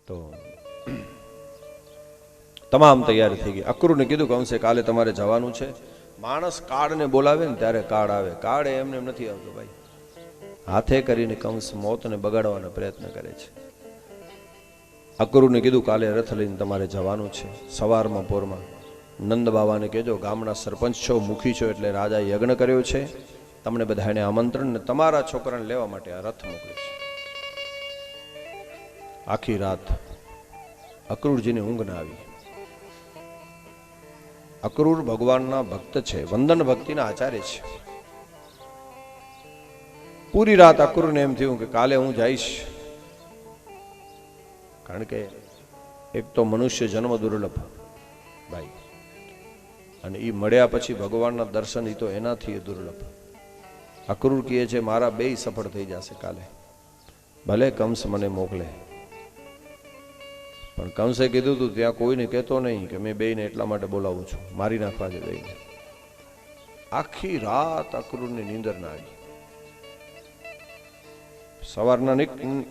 તો તમામ તૈયારી થઈ ગઈ. અક્રૂરને કીધું કંસે કાલે તમારે જવાનું છે. માણસ કાળને બોલાવે ને ત્યારે કાળ આવે. કાળ એમને એમ નથી આવતો ભાઈ. હાથે કરીને કંસ મોતને બગાડવાનો પ્રયત્ન કરે છે. અક્રૂરને કીધું કાલે રથ લઈને તમારે જવાનું છે. સવારમાં પોરમાં નંદ બાબાને કહેજો, ગામના સરપંચ છો, મુખી છો, એટલે રાજાએ યજ્ઞ કર્યો છે, તમને બધાને આમંત્રણ ને તમારા છોકરાને લેવા માટે આ રથ મોકલે છે. આખી રાત અક્રૂરજીને ઊંઘ ના આવી. અક્રૂર ભગવાનના ભક્ત છે, વંદન ભક્તિના આચાર્ય છે. પૂરી રાત અક્રૂરને એમ થયું કે કાલે હું જઈશ, કારણ કે એક તો મનુષ્ય જન્મ દુર્લભ ભાઈ, અને એ મળ્યા પછી ભગવાનના દર્શન એ તો એનાથી દુર્લભ. અક્રૂર કહે છે મારા બેય સફળ થઈ જશે કાલે, ભલે કંસ મને મોકલે. પણ કંસે કીધું તું ત્યાં કોઈને કહેતો નહીં કે મેં બેયને એટલા માટે બોલાવું છું, મારી નાખવા છે બેયને. આખી રાત અક્રૂરની નીંદર ના આવી. સવારના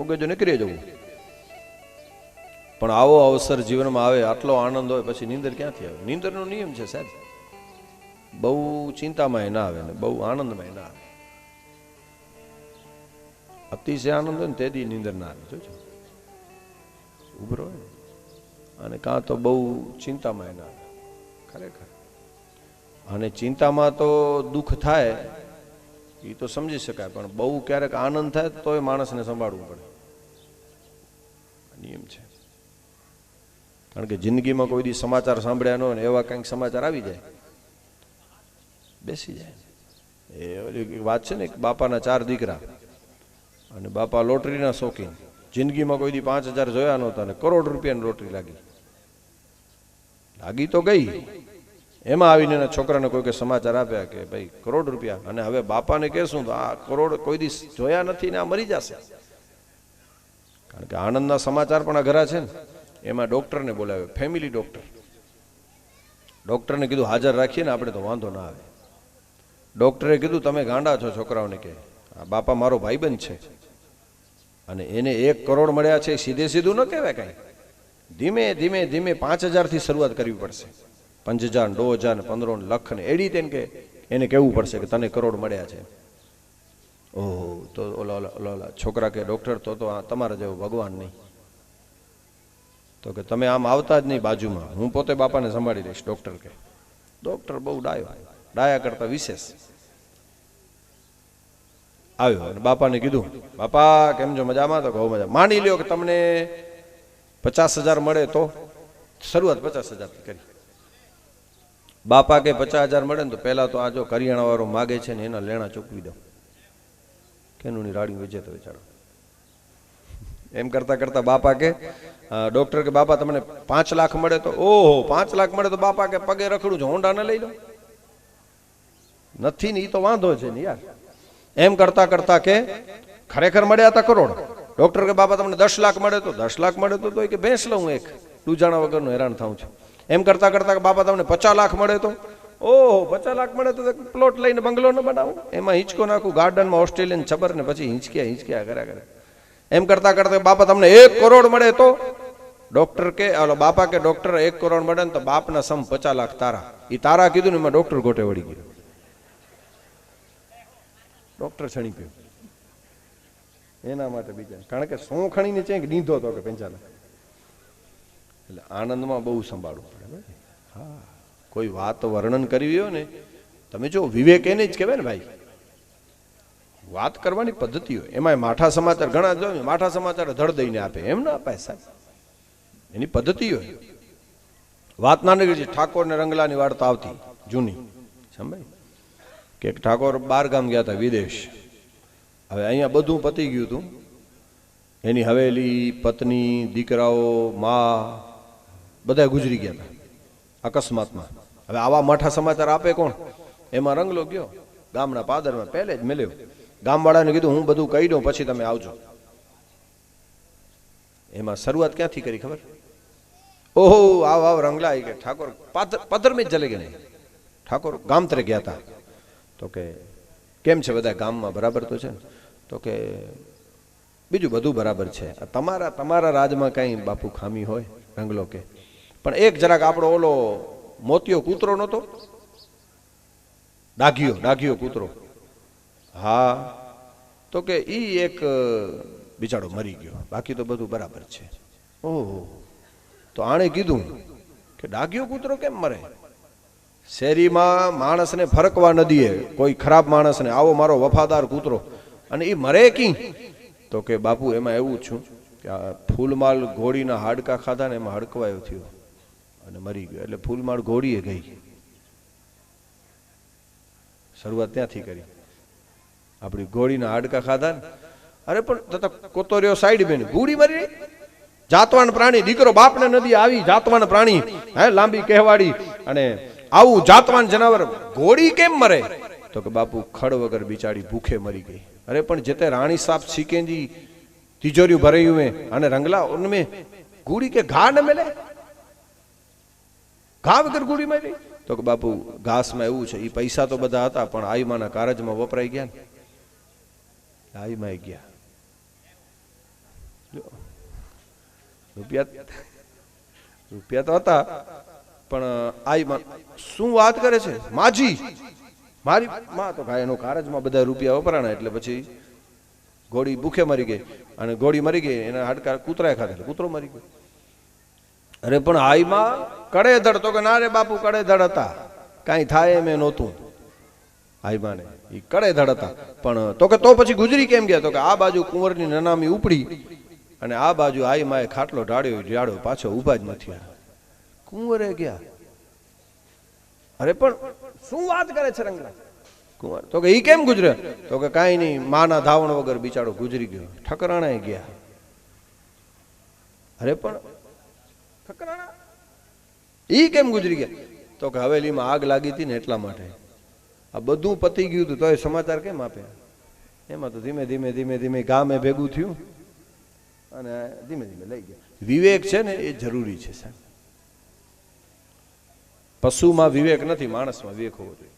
ઉગે જો નીકળી જવું, પણ આવો અવસર જીવનમાં આવે, આટલો આનંદ હોય પછી નીંદર ક્યાંથી આવે? નીંદરનો નિયમ છે સાહેબ, બહુ ચિંતામાં ના આવે ને બહુ આનંદમાં ના આવે. અતિશય આનંદ હોય ને તેથી નીંદર ના આવે. જોજો ઉભરો હોય અને કાં તો બહુ ચિંતામાં ના આવે ખરેખર. અને ચિંતામાં તો દુઃખ થાય એ તો સમજી શકાય, પણ બહુ ક્યારેક આનંદ થાય તો એ માણસને સંભાળવું પડે. નિયમ છે. કારણ કે જિંદગીમાં કોઈ દી સમાચાર સાંભળ્યા ન હોય ને એવા કંઈક સમાચાર આવી જાય, બેસી જાય. એ વાત છે ને, બાપાના 4 દીકરા અને બાપા લોટરીના શોખીન. જિંદગીમાં કોઈ દી 5,000 જોયા નહોતા ને કરોડ રૂપિયાની લોટરી લાગી તો ગઈ. એમાં આવીને એના છોકરાને કોઈ સમાચાર આપ્યા કે ભાઈ કરોડ રૂપિયા, અને હવે બાપાને કહેશું તો આ કરોડ કોઈ દી જોયા નથી ને આ મરી જશે. કારણ કે આનંદના સમાચાર પણ અઘરા છે ને. એમાં ડોક્ટરને બોલાવ્યો, ફેમિલી ડોક્ટર. ડોક્ટરને કીધું હાજર રાખીએ ને આપણે તો વાંધો ના આવે. ડોક્ટરે કીધું તમે ગાંડા છો છોકરાઓને, કે આ બાપા મારો ભાઈબંધ છે અને એને 1 કરોડ મળ્યા છે, સીધે સીધું ન કહેવાય કાંઈ. ધીમે ધીમે ધીમે 5,000 થી શરૂઆત કરવી પડશે. 5,000, 2,000, 15 લાખ ને એડી તેને કે એને કહેવું પડશે કે તને કરોડ મળ્યા છે. ઓહો, તો ઓલા છોકરા કે ડોક્ટર તો તમારા જેવો ભગવાન નહીં. તો કે તમે આમ આવતા જ નહીં બાજુમાં, હું પોતે બાપાને સંભાળી લઈશ. ડોક્ટર કે ડોક્ટર બહુ ડાયા કરતા વિશેષ આવ્યો અને બાપાને કીધું, બાપા કેમ છો, મજામાં? તો કહો મજા. માની લ્યો કે તમને 50,000 મળે તો? શરૂઆત 50,000 થી કરી. બાપા કે 50,000 મળે ને તો પહેલા તો આ જો કરિયાણા વાળો માગે છે ને એના લેણા ચૂકવી દો. કેનું ની રાડી વેચે તો વિચારો. એમ કરતા કરતા બાપા કે ડોક્ટર કે બાપા તમને 5 લાખ મળે તો? ઓહો, 5 લાખ મળે તો બાપા કે પગે રખડું છું, હોન્ડા ન લઈ લો. નથી ને એ તો વાંધો છે ને યાર. એમ કરતા કરતા કે ખરેખર મળ્યા હતા કરોડ. ડોક્ટર કે બાપા તમને 10 લાખ મળે તો? 10 લાખ મળે તો કે ભેંસ લઉં એક, ડૂજાણા વગરનું હેરાન થાઉં છું. એમ કરતા કરતા બાપા તમને 50 લાખ મળે તો? ઓહો, 50 લાખ મળે તો પ્લોટ લઈને બંગલો ન બનાવું, એમાં હિંચકો નાખું ગાર્ડનમાં ઓસ્ટ્રેલિયન છબર ને પછી હિંચક્યા કર્યા કરે. એમ કરતા કરતા બાપા તમને 1 કરોડ મળે તો? ડોક્ટર કે બાપા કે ડોક્ટર 1 કરોડ મળે ને તો બાપના સમ 50 લાખ તારા. એ તારા કીધું ને એમાં ડોક્ટર ગોટે વળી ગયો. ડોક્ટર છણી ગયો એના માટે બીજા, કારણ કે શું ખણીને ચેક દીધો હતો કે 50 લાખ. એટલે આનંદમાં બહુ સંભાળવું પડે. હા, કોઈ વાત વર્ણન કરવી હોય ને, તમે જો વિવેક એને જ કહેવાય ને ભાઈ. વાત કરવાની પદ્ધતિ હોય, એમાં માઠા સમાચાર ઘણા જો માઠા સમાચાર ધડ દઈને આપે, એમ ના અપાય સાહેબ. એની પદ્ધતિ હોય. વાત ના નીકળી. ઠાકોર ને રંગલાની વાર્તા આવતી જૂની, સમજાય કે ઠાકોર 12 ગામ ગયા હતા વિદેશ. હવે અહીંયા બધું પતી ગયું હતું, એની હવેલી, પત્ની, દીકરાઓ, મા બધા ગુજરી ગયા હતા અકસ્માતમાં. હવે આવા માઠા સમાચાર આપે કોણ? એમાં રંગલો ગયો ગામના પાદરમાં, પહેલે જ મળ્યો. ગામવાળાને કીધું હું બધું કહી દઉં પછી તમે આવજો. એમાં શરૂઆત ક્યાંથી કરી ખબર? ઓહો, આવ રંગલા કે ઠાકોર પદર में चले गए. ઠાકોર ગામતરે ગયા હતા. તો કે કેમ છે બધા ગામમાં, બરાબર તો છે? તો કે બીજું બધું બરાબર છે. તમારા રાજમાં કઈ બાપુ ખામી હોય રંગલો કે, પણ એક જરાક આપણો ઓલો મોતિયો કૂતરો નતો, ડાઘિયો કૂતરો, હા, તો કે ઈ એક બિચારો મરી ગયો, બાકી તો બધું બરાબર છે. ઓહો, તો આણે કીધું કે ડાઘિયો કૂતરો કેમ મરે? શેરીમાં માણસને ફરકવા ન દે કોઈ ખરાબ માણસને, આવો મારો વફાદાર કૂતરો, અને એ મરે કી? તો કે બાપુ એમાં એવું છું કે આ ફૂલમાલ ઘોડીના હાડકા ખાધા ને એમાં હડકવાયો થયો અને મરી ગયો. એટલે ફૂલમાળ ઘોડીએ ગઈ. શરૂઆત ત્યાંથી કરી. આપણી ઘોડીના હાડકા ખાધા ને, અરે પણ કોતોરિયો સાઈડ બેન, ઘોડી મરી, જાતવાન પ્રાણી, દીકરો બાપને નદી આવી, જાતવાન પ્રાણી, હે લાંબી કહેવાડી, અને આવું જાતવાન જનાવર ઘોડી કેમ મરે? તો કે બાપુ ખડ વગર બિચારી ભૂખે મરી ગઈ. अरे पण जेते रानी साहब सीकेंजी तिजोरी भरे हुए अने रंगला उनमें गुड़ी के घा न मिले, घा वगर गुड़ी में रही. तो कि बापू घास में एवं है, पैसा तो बधा था पण आई माना कारज में वपराई गया, आई में गया રૂપિયા તો હતા પણ આઈ માં શું વાત કરે છે માજી, મારી માં તો ભાઈ એનો કારજમાં બધા રૂપિયા વપરાણા એટલે પછી ઘોડી ભૂખે મરી ગઈ, અને ઘોડી મરી ગઈ એના હાડકા કૂતરાએ ખાધા, કૂતરો મરી ગયો. અરે પણ આઈ માં કડે ધડ, તો કે ના રે બાપુ કડે ધડ હતા, કાંઈ થાય એમ નહોતું. આઈ માને એ કડે ધડ હતા, પણ તો કે તો પછી ગુજરી કેમ ગયા? તો કે આ બાજુ કુંવરની નનામી ઉપડી અને આ બાજુ આઈ માએ ખાટલો ઢાળ્યો, પાછો ઉભા જ નથી, કુંવરે ગયા. અરે પણ શું વાત કરે છે રંગલા? કુંવર તો કે ઈ કેમ ગુજરે? તો કે કાંઈ નહીં, માના ધાવણ વગર બિચારો ગુજરી ગયો, ઠકરાણાએ ગયા. અરે પણ ઠકરાણા ઈ કેમ ગુજરી ગયા? તો કે હવેલીમાં આગ લાગી હતી ને એટલા માટે. આ બધું પતી ગયું હતું તો એ સમાચાર કેમ આપે? એમાં તો ધીમે ધીમે ધીમે ધીમે ગામે ભેગું થયું અને ધીમે ધીમે લઈ ગયા. વિવેક છે ને એ જરૂરી છે સાહેબ. પશુમાં વિવેક નથી, માણસમાં વિવેક હોવો જોઈએ.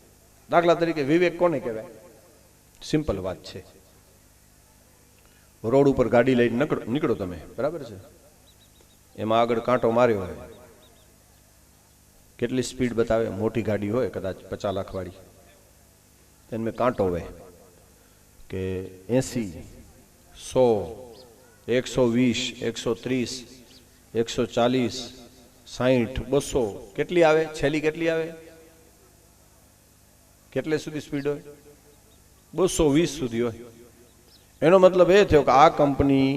દાખલા તરીકે વિવેક કોને કહેવાય? સિમ્પલ વાત છે. રોડ ઉપર ગાડી લઈને નીકળો તમે, બરાબર છે, એમાં આગળ કાંટો માર્યો હોય, કેટલી સ્પીડ બતાવે? મોટી ગાડી હોય કદાચ 50 લાખ વાળી, એને કાંટો હોય કે 80, 100, 120, 130, 140, 60, 200, કેટલી આવે? છેલ્લી કેટલી આવે? કેટલે સુધી સ્પીડ હોય? 220 સુધી હોય. એનો મતલબ એ થયો કે આ કંપની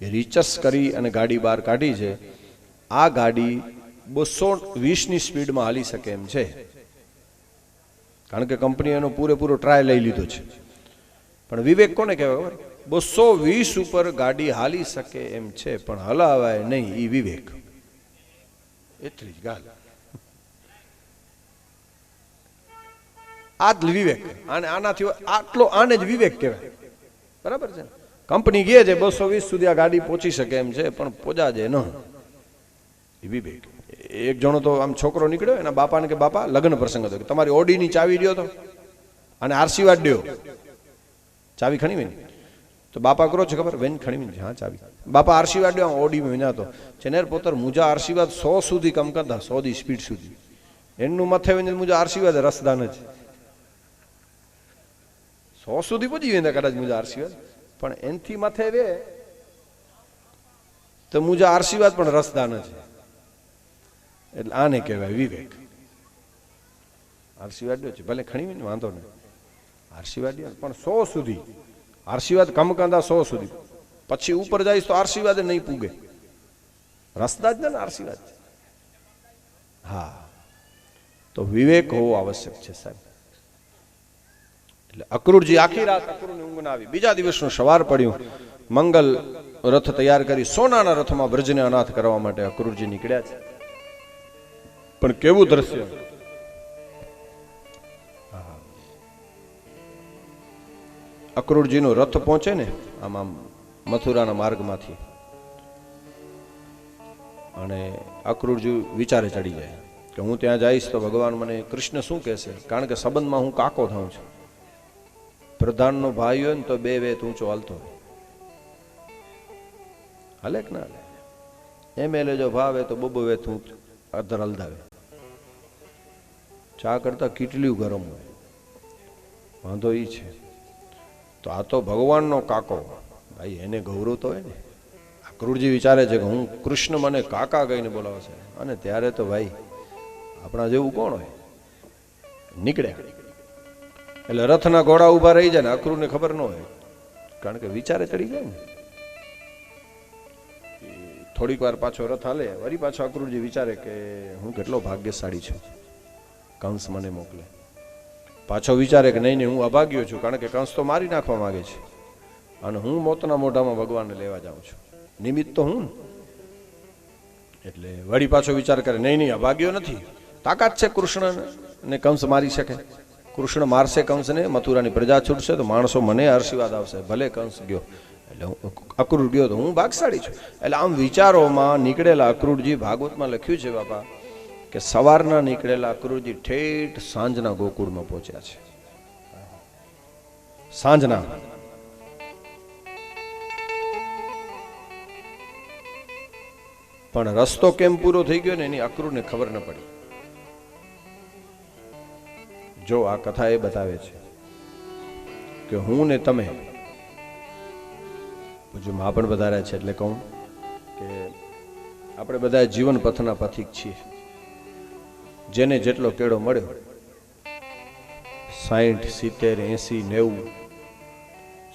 રિસર્ચ કરી અને ગાડી બહાર કાઢી છે, આ ગાડી 220ની સ્પીડમાં હાલી શકે એમ છે, કારણ કે કંપની એનો પૂરેપૂરો ટ્રાય લઈ લીધો છે. પણ વિવેક કોને કહેવાય? 220 ઉપર ગાડી હાલી શકે એમ છે પણ હલાવાય નહીં, એ વિવેક. એટલી જ ગાલ. આ જ વિવેક. આને આનાથી આટલો આને જ વિવેક કહેવાય, બરાબર છે. કંપની કહે છે 220 સુધી આ ગાડી પહોંચી શકે એમ છે પણ પહોંચાજે ન, એ વિવેક. એક જણો તો આમ છોકરો નીકળ્યો, એના બાપાને કે બાપા લગ્ન પ્રસંગ હતો, કે તમારી ઓડીની ચાવી દ્યો તો અને આશીર્વાદ દ્યો, ચાવી ખણી વેની. તો બાપા કરો છે ખબર? વેન ખણી વેની, હા ચાવી. બાપા આશીર્વાદ દ્યો, ઓડીમાં વેનાતો ચેનેર પોતર મુજા આશીર્વાદ 100 સુધી કમ કરતા, 100 ની સ્પીડ સુધી એનું મથે વેને મુજા આશીર્વાદ રસદાન જ 100 સુધી પહોંચી વેંદા કદાચ મુજા આશીર્વાદ, પણ એનથી મથે વે તો મુજા આશીર્વાદ પણ રસદાન જ. એટલે આને કહેવાય વિવેક. આશીર્વાદ છે ભલે ખણી ને વાંધો નહીં, આશીર્વાદ પણ 100 સુધી. આશીર્વાદ કમકાંદા 100 સુધી, પછી ઉપર જઈશ તો આશીર્વાદ નહીં પૂગે, રસ્તા જ ને આશીર્વાદ. હા, તો વિવેક હોવો આવશ્યક છે સાહેબ. એટલે અક્રૂરજી આખી રાત અક્રૂરની ઊંઘ ના આવી. બીજા દિવસનું સવાર પડ્યું, મંગલ રથ તૈયાર કરી સોનાના રથમાં બ્રજને અનાથ કરવા માટે અક્રૂરજી નીકળ્યા છે. પણ કેવું દ્રશ્ય! અક્રૂરજીનો રથ પહોંચે ને આમ આમ મથુરાના માર્ગમાંથી, અને અક્રૂરજી વિચારે ચડી જાય કે હું ત્યાં જઈશ તો ભગવાન મને કૃષ્ણ શું કહેશે, કારણ કે સંબંધમાં હું કાકો થાઉં છું. પ્રધાનનો ભાઈ હોય ને તો 2 વેત ઊંચો હાલતો હોય, હાલે કે ના હાલે? એમએલએ જો ભાવે તો બબો વેથું અધર હલદાવે. ચા કરતા કેટલું ગરમ હોય, વાંધો એ છે. તો આ તો ભગવાનનો કાકો ભાઈ, એને ગૌરવ તો હોય ને. અક્રૂરજી વિચારે છે કે હું કૃષ્ણ મને કાકા કહીને બોલાવે છે, અને ત્યારે તો ભાઈ આપણા જેવું કોણ હોય? નીકળ્યા એટલે રથના ઘોડા ઉભા રહી જાય ને અક્રૂરને ખબર ન હોય, કારણ કે વિચારે ચડી જાય ને. થોડીક વાર પાછો રથ હાલે, વળી પાછો અક્રૂરજી વિચારે કે હું કેટલો ભાગ્યશાળી છું, કંસ મને મોકલે. પાછો વિચારે કે નહીં નહીં, હું અભાગ્યો છું, કારણ કે કંસ તો મારી નાખવા માંગે છે અને હું મોતના મોઢામાં ભગવાનને લેવા જાઉં છું, નિમિત્ત તો હું. એટલે વળી પાછો વિચાર કરે, નહીં નહીં, અભાગ્યો નથી, તાકાત છે કૃષ્ણને કંસ મારી શકે. કૃષ્ણ મારશે કંસને, મથુરાની પ્રજા છૂટશે તો માણસો મને આશીર્વાદ આવશે, ભલે કંસ ગયો. એટલે અક્રૂર ગયો તો હું ભાગશાળી છું. એટલે આમ વિચારોમાં નીકળેલા અક્રૂરજી, ભાગવતમાં લખ્યું છે બાપા કે સવારના નીકળેલા અક્રૂરજી ઠેઠ સાંજના ગોકુળમાં પહોંચ્યા છે. સાંજના પણ રસ્તો કેમ પૂરો થઈ ગયો ને એની અક્રૂરને ખબર ન પડી. જો આ કથા એ બતાવે છે કે હું ને તમે, પૂજ્યમાં પણ વધાર્યા છે એટલે કહું કે આપણે બધા જીવન પથના પથિક છીએ. જેને જેટલો કેળો મળ્યો 60, 70, 80, 90,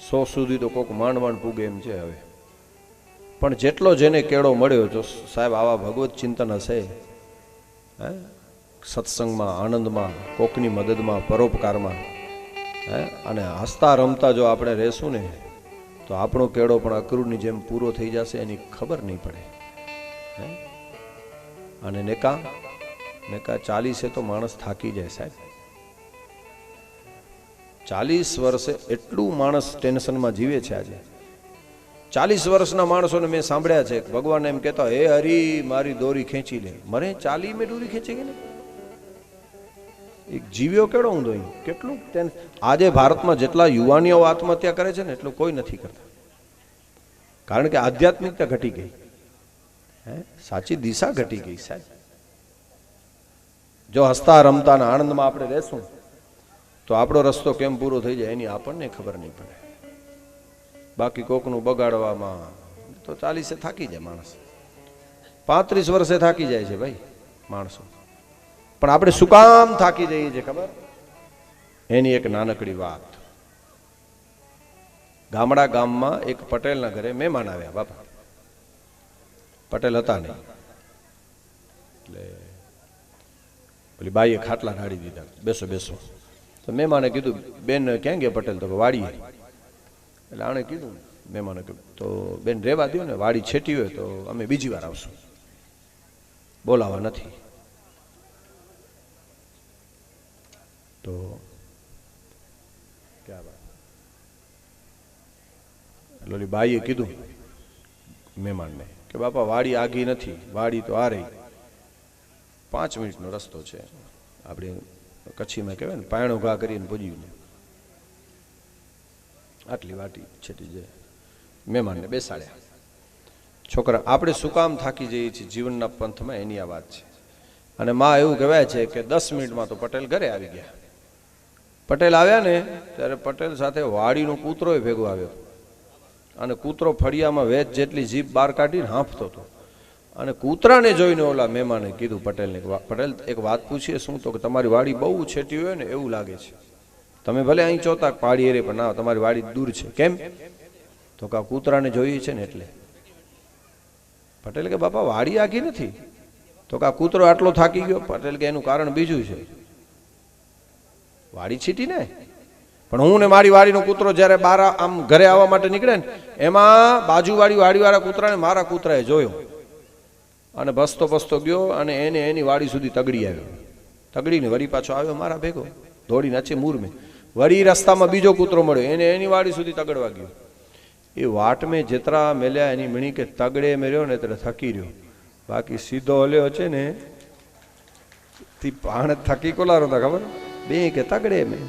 100 સુધી તો કોક માંડ માંડ પૂગે એમ છે હવે. પણ જેટલો જેને કેળો મળ્યો, જો સાહેબ આવા ભગવત ચિંતન હશે, સત્સંગમાં, આનંદમાં, કોકની મદદમાં, પરોપકારમાં, અને હસતા રમતા જો આપણે રહેશું ને તો આપણો કેળો પણ અક્રૂરની જેમ પૂરો થઈ જશે, એની ખબર નહીં પડે. અને નેકા 40 તો માણસ થાકી જાય સાહેબ. 40 વર્ષે એટલું માણસ ટેન્શનમાં જીવે છે. આજે 40 વર્ષના માણસોને મેં સાંભળ્યા છે ભગવાન એમ કહેતા, હે હરી મારી દોરી ખેંચી લે. મને 40 મેં દોરી ખેંચી ગઈ ને, એક જીવ્યો કેળો ઊંધો. કેટલું આજે ભારતમાં જેટલા યુવાનીઓ આત્મહત્યા કરે છે ને એટલું કોઈ નથી કરતા, કારણ કે આધ્યાત્મિકતા ઘટી ગઈ, સાચી દિશા ઘટી ગઈ સાહેબ. જો હસતા રમતા આનંદમાં આપણે રહેશું તો આપણો રસ્તો કેમ પૂરો થઈ જાય એની આપણને ખબર નહીં પડે. બાકી કોકનું બગાડવામાં તો 40 થાકી જાય માણસ, 35 વર્ષે થાકી જાય છે ભાઈ માણસો. પણ આપણે શું કામ થાકી જઈએ છીએ ખબર? એની એક નાનકડી વાત. ગામમાં એક પટેલના ઘરે મહેમાન આવ્યા બાપા. પટેલ હતા નહીં એટલે પેલી બાઈએ ખાટલા ઢાળી દીધા, બેસો બેસો. તો મહેમાને કીધું, બેન ક્યાં ગયા પટેલ? તો વાડીએ. એટલે આણે કીધું, મહેમાને કીધું, તો બેન રહેવા દો ને, વાડી છેટી હોય તો અમે બીજી વાર આવશું, બોલાવા નથી. તો એટલે બાઈએ કીધું મહેમાનને કે બાપા વાડી આગી નથી, વાડી તો આ રહી, 5 મિનિટનો રસ્તો છે. આપણે કચ્છીમાં કહેવાય ને, પાયણો ઘા કરીને પૂજી લે, આટલી વાટી છેટી જાય. મહેમાનને બેસાડ્યા. છોકરા આપણે શું કામ થાકી જઈએ છીએ જીવનના પંથમાં, એની આ વાત છે. અને માં એવું કહેવાય છે કે 10 મિનિટમાં તો પટેલ ઘરે આવી ગયા. પટેલ આવ્યા ને ત્યારે પટેલ સાથે વાડીનો કૂતરો ભેગો આવ્યો, અને કૂતરો ફળિયામાં વેચ જેટલી જીભ બહાર કાઢીને હાંફતો હતો. અને કૂતરાને જોઈને ઓલા મહેમાને કીધું પટેલને, પટેલ એક વાત પૂછીએ શું? તો કે તમારી વાડી બહુ છેટી હોય ને એવું લાગે છે, તમે ભલે અહીં ચોતા પાડી એરે પણ ના, તમારી વાડી દૂર છે. કેમ? તો કે કૂતરાને જોઈએ છે ને એટલે. પટેલ કે બાપા વાડી આખી નથી. તો કે કૂતરો આટલો થાકી ગયો. પટેલ કે એનું કારણ બીજું છે, વાડી છીટી ને, પણ હું ને મારી વાડીનો કૂતરો જ્યારે બહાર આમ ઘરે આવવા માટે નીકળે ને એમાં બાજુવાળી વાડીવાળા કૂતરાને મારા કૂતરાએ જોયો અને ભસતો ભસતો ગયો અને એને એની વાડી સુધી તગડી આવ્યો. તગડીને વળી પાછો આવ્યો મારા ભેગો, દોડીને છે મૂર મેં. વળી રસ્તામાં બીજો કૂતરો મળ્યો, એને એની વાડી સુધી તગડવા ગયો. એ વાટ મેં જેતરા મેલ્યા એની મીણી કે તગડે મેળ્યો ને ત્યારે થકી રહ્યો, બાકી સીધો હલ્યો છે ને તી પાણ થકી કોલારો હતા ખબર? બે કે તગડે મેં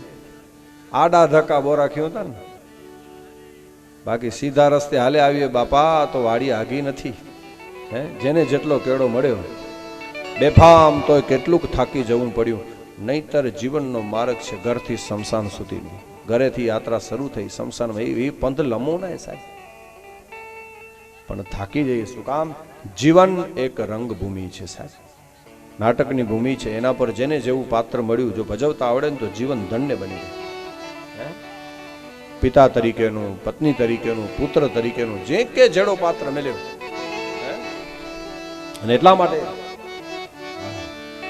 આડા ધક્કા બોરા ખ્યો હતા ને બાકી સીધા રસ્તે હાલે આવીએ બાપા તો વાડી આગી નથી. હે, જેને જેટલો કેળો મળ્યો બેફામ તોય કેટલુંક થાકી જવું પડ્યું. નહીતર જીવનનો માર્ગ છે ઘરથી શમશાન સુધીનો. ઘરેથી યાત્રા શરૂ થઈ શમશાનમાં એ પંથ લંબો ના સાહેબ, પણ થાકી જઈએ. શું કામ? જીવન એક રંગભૂમિ છે સાહેબ, નાટકની ભૂમિ છે. એના પર જેને જેવું પાત્ર મળ્યું જો ભજવતા આવડે ને તો જીવન ધન્ય બની જાય. પિતા તરીકેનું, પત્ની તરીકેનું, પુત્ર તરીકેનું, જે કે જેડો પાત્ર મળ્યો. અને એટલા માટે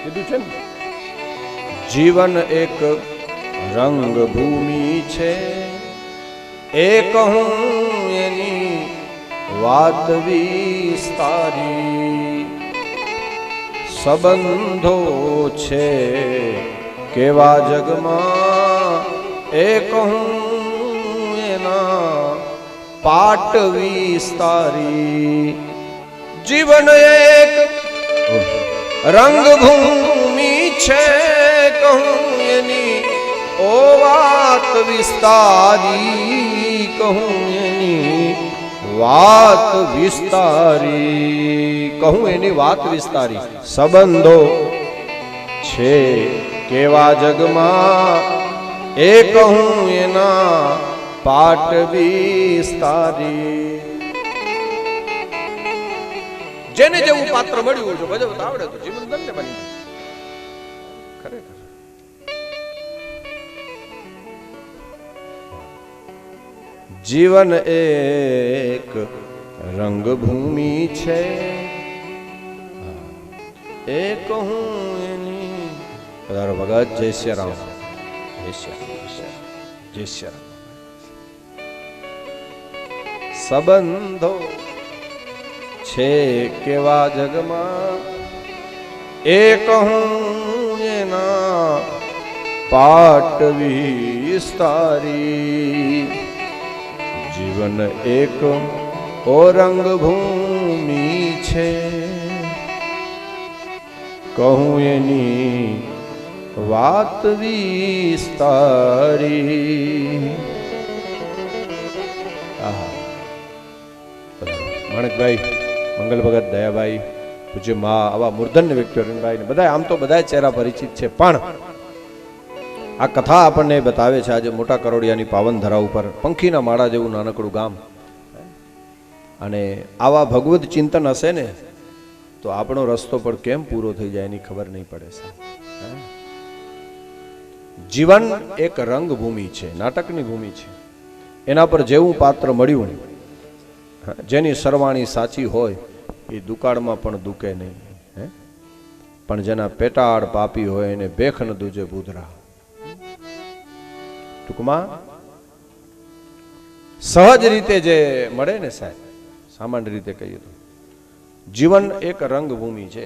કીધું છે ને, જીવન એક રંગભૂમિ છે, એક હું એની વાત વિસ્તારી. સંબંધો છે કેવા જગમાં, એક હું એના પાટ વિસ્તારી. જીવન એક રંગભૂમિ છે, કહું એની ઓ વાત વિસ્તારી. કહું એની વાત વિસ્તારી, કહું એની વાત વિસ્તારી. સંબંધો છે કેવા જગમાં, એ કહું એના પાટ વિસ્તારી. જેને જેવું પાત્ર મળ્યું જો ભજવતા આવડે તો જીવન ધન્ય બની જાય. ખરેખર જીવન એક રંગભૂમિ છે, એક હું એની. પધારો ભગત. જય શ્રી રામ. જય શ્રી રામ. સંબંધો છે કેવા જગમાં, એક હું એના પાટ વિસ્તારી. જીવન એક ઓ રંગભૂમિ છે, કહું એની વાત વિસ્તારી. માણેકભાઈ, મંગલ ભગત, દયાભાઈ, પૂજ્ય મા, આવા મૂર્ધન્ય વ્યક્તિઓ રંગભાઈ બધા, આમ તો બધા ચહેરા પરિચિત છે, પણ આ કથા આપણને બતાવે છે આજે મોટા કરોડિયાની પાવન ધરા ઉપર પંખીના માળા જેવું નાનકડું ગામ. અને આવા ભગવદ ચિંતન હશે ને તો આપણો રસ્તો પણ કેમ પૂરો થઈ જાય એની ખબર નહીં પડે. જીવન એક રંગભૂમિ છે, નાટકની ભૂમિ છે. એના પર જેવું પાત્ર મળ્યું, જેની સરવાણી સાચી હોય એ દુકાળમાં પણ દુકે નહીં. પણ જેના પેટાળ પાપી હોય એને ભેખ ન દૂજે બુધરા. ટૂંકમાં સહજ રીતે જે મળે ને સાહેબ, સામાન્ય રીતે કહીએ તો જીવન એક રંગભૂમિ છે.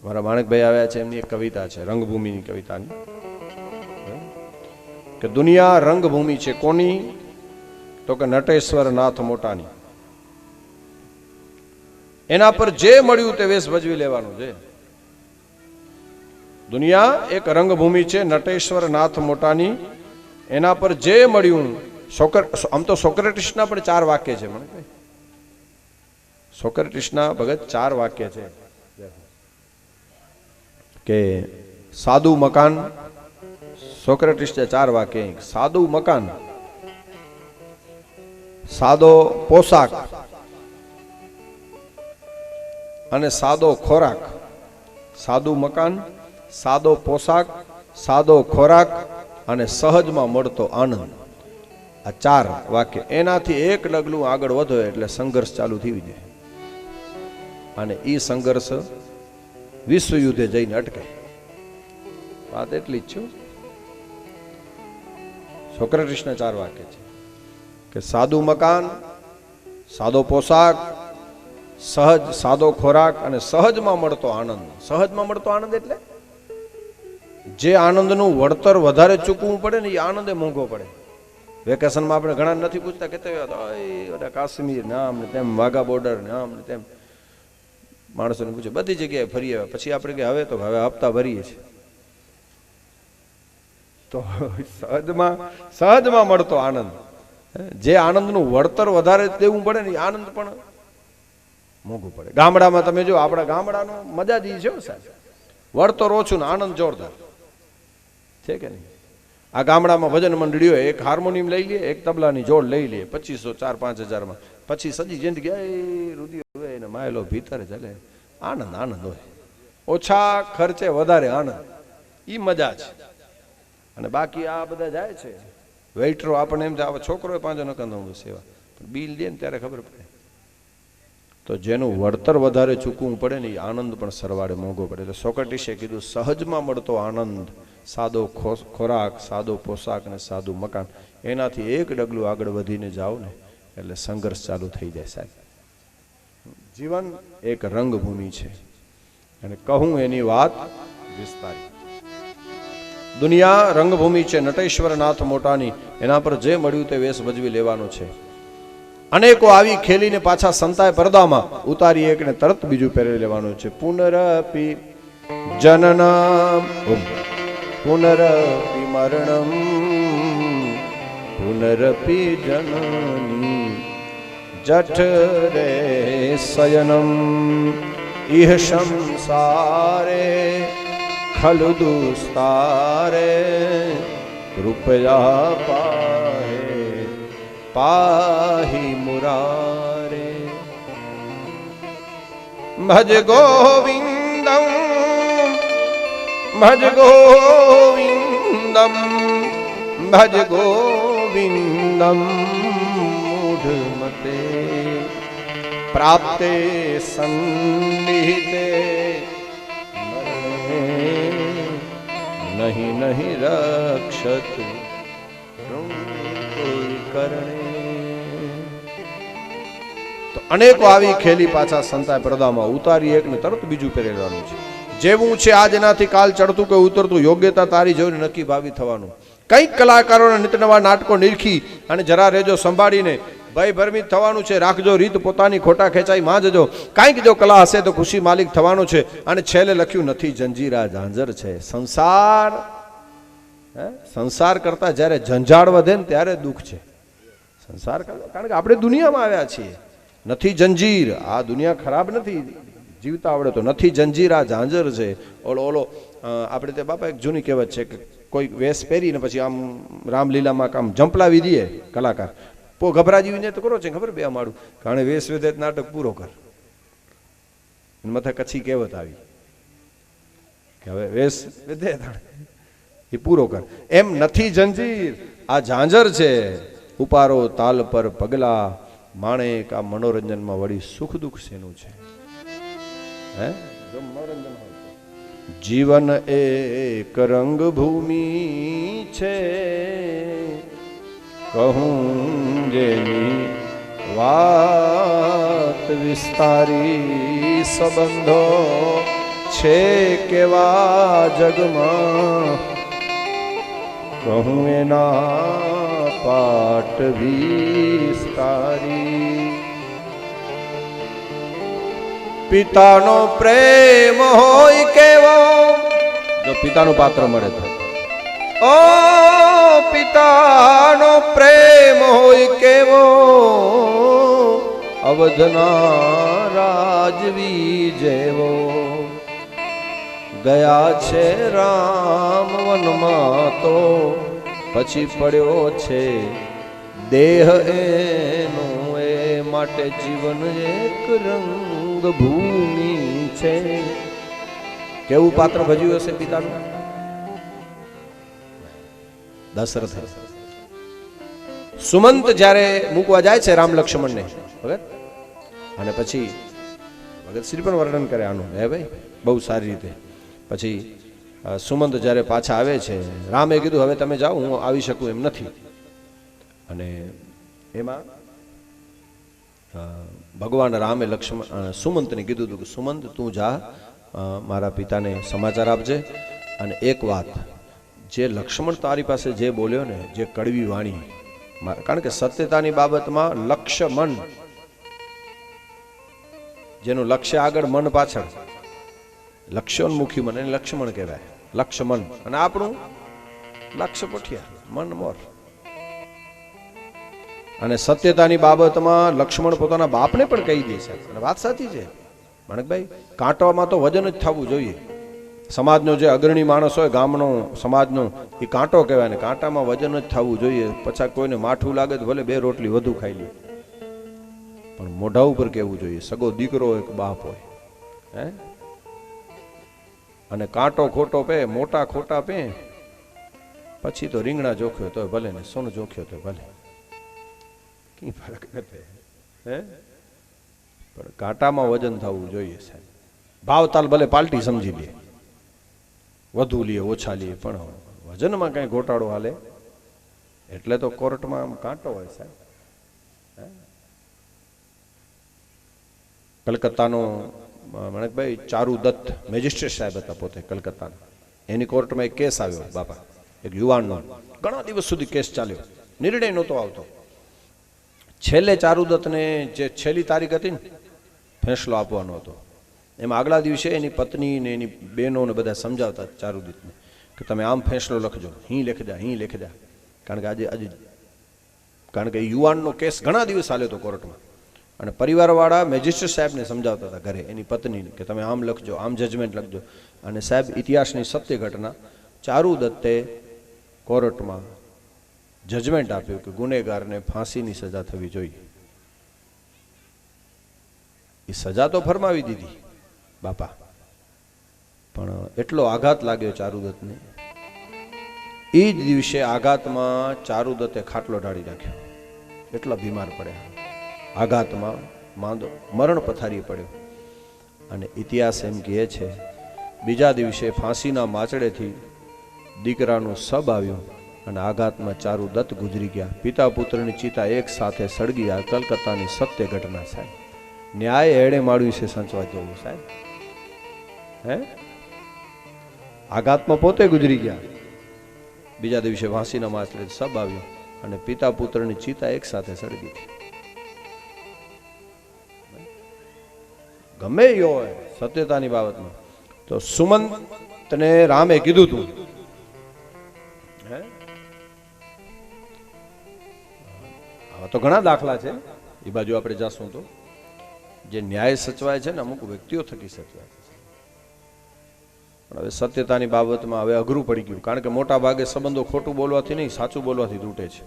મારા માણેકભાઈ આવ્યા છે, એમની એક કવિતા છે રંગભૂમિની કવિતાની, કે દુનિયા રંગભૂમિ છે. કોની? તો કે નટેશ્વર નાથ મોટાની. એના પર જે મળ્યું તે વેશ ભજવી લેવાનું છે. દુનિયા એક રંગભૂમિ છે નટેશ્વર નાથ મોટાની. એના પર જે મળ્યું, આમ તો સોક્રેટિસના પણ 4 વાક્ય છે. મને સોક્રેટિસના ભગત 4 વાક્ય છે કે સાદું મકાન. સોક્રેટિસના 4 વાક્ય. સાદું મકાન, સાદો પોશાક અને સાદો ખોરાક. સાદું મકાન, સાદો પોશાક, સાદો ખોરાક અને સહજમાં મળતો આનંદ. આ 4 વાક્ય. એનાથી એક ડગલું આગળ વધો એટલે સંઘર્ષ ચાલુ થઈ જાય. અને એ સંઘર્ષ વિશ્વ યુદ્ધે જઈને અટકે. વાત એટલી જ છે. સોક્રેટિસના 4 વાક્ય છે કે સાદું મકાન, સાદો પોશાક, સહજ સાદો ખોરાક અને સહજમાં મળતો આનંદ. સહજમાં મળતો આનંદ એટલે જે આનંદનું વળતર વધારે ચૂકવવું પડે ને એ આનંદ મોંઘો પડે. વેકેશનમાં આપણે ઘણા નથી પૂછતા કે કાશ્મીર ને આમ ને તેમ, વાઘા બોર્ડર ને આમ ને તેમ, માણસોને પૂછે બધી જગ્યાએ ફરી આવ્યા. પછી આપણે કે હવે હપ્તા ભરીએ છીએ. તો સહજમાં મળતો આનંદ જે આનંદનું વળતર વધારે દેવું પડે ને એ આનંદ પણ મોંઘું પડે. ગામડામાં તમે જો આપણા ગામડાનો મજા જ છે સાહેબ, વળતર ઓછું ને આનંદ જોરદાર છે કે નહીં. આ ગામડામાં ભજન મંડળીઓ એક હાર્મોનિયમ લઈ લે, એક તબલાની જોડ લઈ લે, 2500 4-5 હજારમાં, પછી સજી જિંદગી રુધિર હોય ને માયલો ભીતર ચાલે. આનંદ આનંદ હોય, ઓછા ખર્ચે વધારે આનંદ, એ મજા છે. અને બાકી આ બધા જાય છે વેઇટરો, આપણને એમ થાય છોકરો 5 નકંદ સેવા, બિલ દે ને ત્યારે ખબર પડે. તો જેનું વળતર વધારે ચૂકવું પડે ને એ આનંદ પણ સરવાળે મોંઘો પડે. એટલે સોક્રેટીસે કીધું સહજમાં મળતો આનંદ, સાદો ખોરાક, સાદો પોશાક અને સાદું મકાન, એનાથી એક ડગલું આગળ વધીને જાઓ ને એટલે સંઘર્ષ ચાલુ થઈ જાય સાહેબ. જીવન એક રંગભૂમિ છે અને કહું એની વાત વિસ્તારી. દુનિયા રંગભૂમિ છે, નટેશ્વર નાથ મોટાની, એના પર જે મળ્યું તે વેશ ભજવી લેવાનો છે. અનેકો આવી ખેલીને પાછા સંતાય પડદામાં, ઉતારી એકને તરત બીજું પહેરી લેવાનું છે. પુનરપી જનનમ પુનરપી મરણમ પુનરપી જનની જઠરે શયનમ ઇહ સંસારે ખલુ દુસ્તારે કૃપયા પાહે પાહી મુરારે. ભજ ગોવિંદમ ભજ ગોવિંદમ ભજ ગોવિંદમ મૂઢમતે પ્રાપ્તે સન્નિહિતે નહીં નહીં રક્ષત કરણે. તો અનેકો આવી ખેલી પાછા સંતાય પડદામાં, ઉતારી એકને તરત બીજું પહેરેવાનું છે. જેવું છે આજ એનાથી કાલ ચડતું કે ઉતરતું, યોગ્યતા તારી જોઈને નક્કી ભાવી થવાનું. કંઈક કલાકારોના નિત નવા નાટકો નિરખી અને જરા રેજો સંભાળીને ભય ભરમિત થવાનું છે. રાખજો રીત પોતાની, ખોટા ખેંચાઈ માં જજો. કાંઈક જો કલા હશે તો ખુશી માલિક થવાનો છે. અને છેલ્લે લખ્યું નથી જંજીરા ઝાંઝર છે. સંસાર કરતા જ્યારે ઝંઝાળ વધે ને ત્યારે દુઃખ છે. સંસાર કરતા, કારણ કે આપણે દુનિયામાં આવ્યા છીએ. નથી જંજીર, આ દુનિયા ખરાબ નથી, જીવતા આવડે તો. નથી જંજીર, આ ઝાંઝર છે. ઓલો આપણે તે બાપા એક જૂની કહેવત છે કે કોઈ વેશ પહેરીને પછી આમ રામલીલામાં આમ જંપલાવી દે કલાકાર, પો ગભરા જીવીને તો કરો છે ખબર બે મારું, કારણ વેશ વેદે નાટક પૂરો કર. મથા કચ્છી કહેવત આવી કે હવે વેશ વેદે એ પૂરો કર. એમ નથી જંજીર, આ ઝાંઝર છે. ઉપારો તાલ પર પગલા, માણેક આ મનોરંજનમાં વળી સુખ દુઃખ શેનું છે. હે જો મનોરંજન હોય, જીવન એક રંગભૂમિ છે, કહું જેની વાત વિસ્તારી. સંબંધો છે કેવા જગમાં, કહું એના પાઠ વિસ્તારી. પિતાનો પ્રેમ હોય કેવો, જો પિતાનું પાત્ર મળે તો, ઓ પિતાનો પ્રેમ હોય કેવો, અવધના રાજવી જેવો. ગયા છે રામ વનમાં તો પછી પડ્યો છે દેહ એનો, એ માટે જીવન એક રંગભૂમિ છે. કેવું પાત્ર ભજ્યું હશે પિતાનું? દશરથ. સુમંત જ્યારે મૂકવા જાય છે રામ લક્ષ્મણને ભગત, અને પછી ભગત શ્રી પણ વર્ણન કરે આનું, હે ભાઈ બહુ સારી રીતે. પછી સુમંત જ્યારે પાછા આવે છે, રામે કીધું હવે તમે જાઓ, હું આવી શકું એમ નથી. અને એમાં ભગવાન રામે સુમંતને કીધું હતું કે સુમંત તું જા, મારા પિતાને સમાચાર આપજે. અને એક વાત, જે લક્ષ્મણ તારી પાસે જે બોલ્યો ને, જે કડવી વાણી, કારણ કે સત્યતાની બાબતમાં લક્ષ્ય મન, જેનું લક્ષ્ય આગળ મન પાછળ, લક્ષ્યોન્મુખી મન એને લક્ષ્મણ કહેવાય, લક્ષ્ય મન. અને આપણું લક્ષ્ય પઠિયા, મન મોર. અને સત્યતાની બાબતમાં લક્ષ્મણ પોતાના બાપને પણ કહી દે છે. અને વાત સાચી છે માણકભાઈ, કાંટોમાં તો વજન જ થવું જોઈએ. સમાજનો જે અગ્રણી માણસ હોય, ગામનો સમાજનો, એ કાંટો કહેવાય ને કાંટામાં વજન જ થવું જોઈએ. પછી કોઈને માઠું લાગે તો ભલે 2 રોટલી વધુ ખાઈ લે, પણ મોઢા ઉપર કહેવું જોઈએ. સગો દીકરો હોય કે બાપ હોય, હે? અને કાંટો ખોટો પે, મોટા ખોટા પે, પછી તો રીંગણા જોખ્યો તો ભલે ને સોનું જોખ્યો તો ભલે, કઈ ફરક નથી, હે? પણ કાંટામાં વજન થવું જોઈએ સાહેબ. ભાવતાલ ભલે પાલટી સમજી લે, વધુ લે ઓછા લે, પણ વજનમાં કઈ ઘોટાળો હાલે એટલે તો કોર્ટમાં આમ કાંટો હોય સાહેબ. કલકત્તાનો મણકભાઈ ચારુદત્ત મેજિસ્ટ્રેટ સાહેબ હતા પોતે કલકત્તાના. એની કોર્ટમાં એક કેસ આવ્યો બાપા, એક યુવાનનો. ઘણા દિવસ સુધી કેસ ચાલ્યો, નિર્ણય નહોતો આવતો. છેલ્લે ચારુદત્તને જે છેલ્લી તારીખ હતી ને ફેંસલો આપવાનો હતો, એમાં આગલા દિવસે એની પત્ની ને એની બહેનોને બધા સમજાવતા ચારુદત્તને કે તમે આમ ફેંસલો લખજો, અહીં લખી દા, અહીં લખી દા. કારણ કે યુવાનનો કેસ ઘણા દિવસ ચાલ્યો હતો કોર્ટમાં. અને પરિવારવાળા મેજિસ્ટ્રેટ સાહેબને સમજાવતા હતા ઘરે એની પત્નીને કે તમે આમ લખજો, આમ જજમેન્ટ લખજો. અને સાહેબ ઇતિહાસની સત્ય ઘટના, ચારુદત્તે કોર્ટમાં જજમેન્ટ આપ્યું કે ગુનેગારને ફાંસીની સજા થવી જોઈએ. એ સજા તો ફરમાવી દીધી બાપા, પણ એટલો આઘાત લાગ્યો ચારુદત્તને. એ જ દિવસે આઘાતમાં ચારુદત્તે ખાટલો ઢાળી નાખ્યો. એટલા બીમાર પડ્યા, આઘાતમાં માંદો મરણ પથારી પડ્યો. અને ઇતિહાસ એમ કહે છે બીજા દિવસે ફાંસીના માચડેથી દીકરાનું શબ આવ્યું અને આઘાતમાં ચારુદત્ત ગુજરી ગયા. પિતા પુત્રની ચિતા એક સાથે સળગી. આ કલકત્તાની સત્ય ઘટના સાહેબ. ન્યાય એડે માળ્યું છે સંચવા જવું સાહેબ, હે? આઘાતમાં પોતે ગુજરી ગયા, બીજા દિવસે ફાંસીના માચડે શબ આવ્યું અને પિતા પુત્રની ચિતા એક સાથે સળગી. ગમે યો હોય સત્યતાની બાબતમાં તો સુમંતને રામે કીધું તું, તો ઘણા દાખલા છે એ બાજુ આપણે જાશું તો. જે ન્યાય સચવાય છે ને અમુક વ્યક્તિઓ થકી સચવાય છે. પણ હવે સત્યતાની બાબતમાં હવે અઘરું પડી ગયું, કારણ કે મોટા ભાગે સંબંધો ખોટું બોલવાથી નહીં, સાચું બોલવાથી તૂટે છે.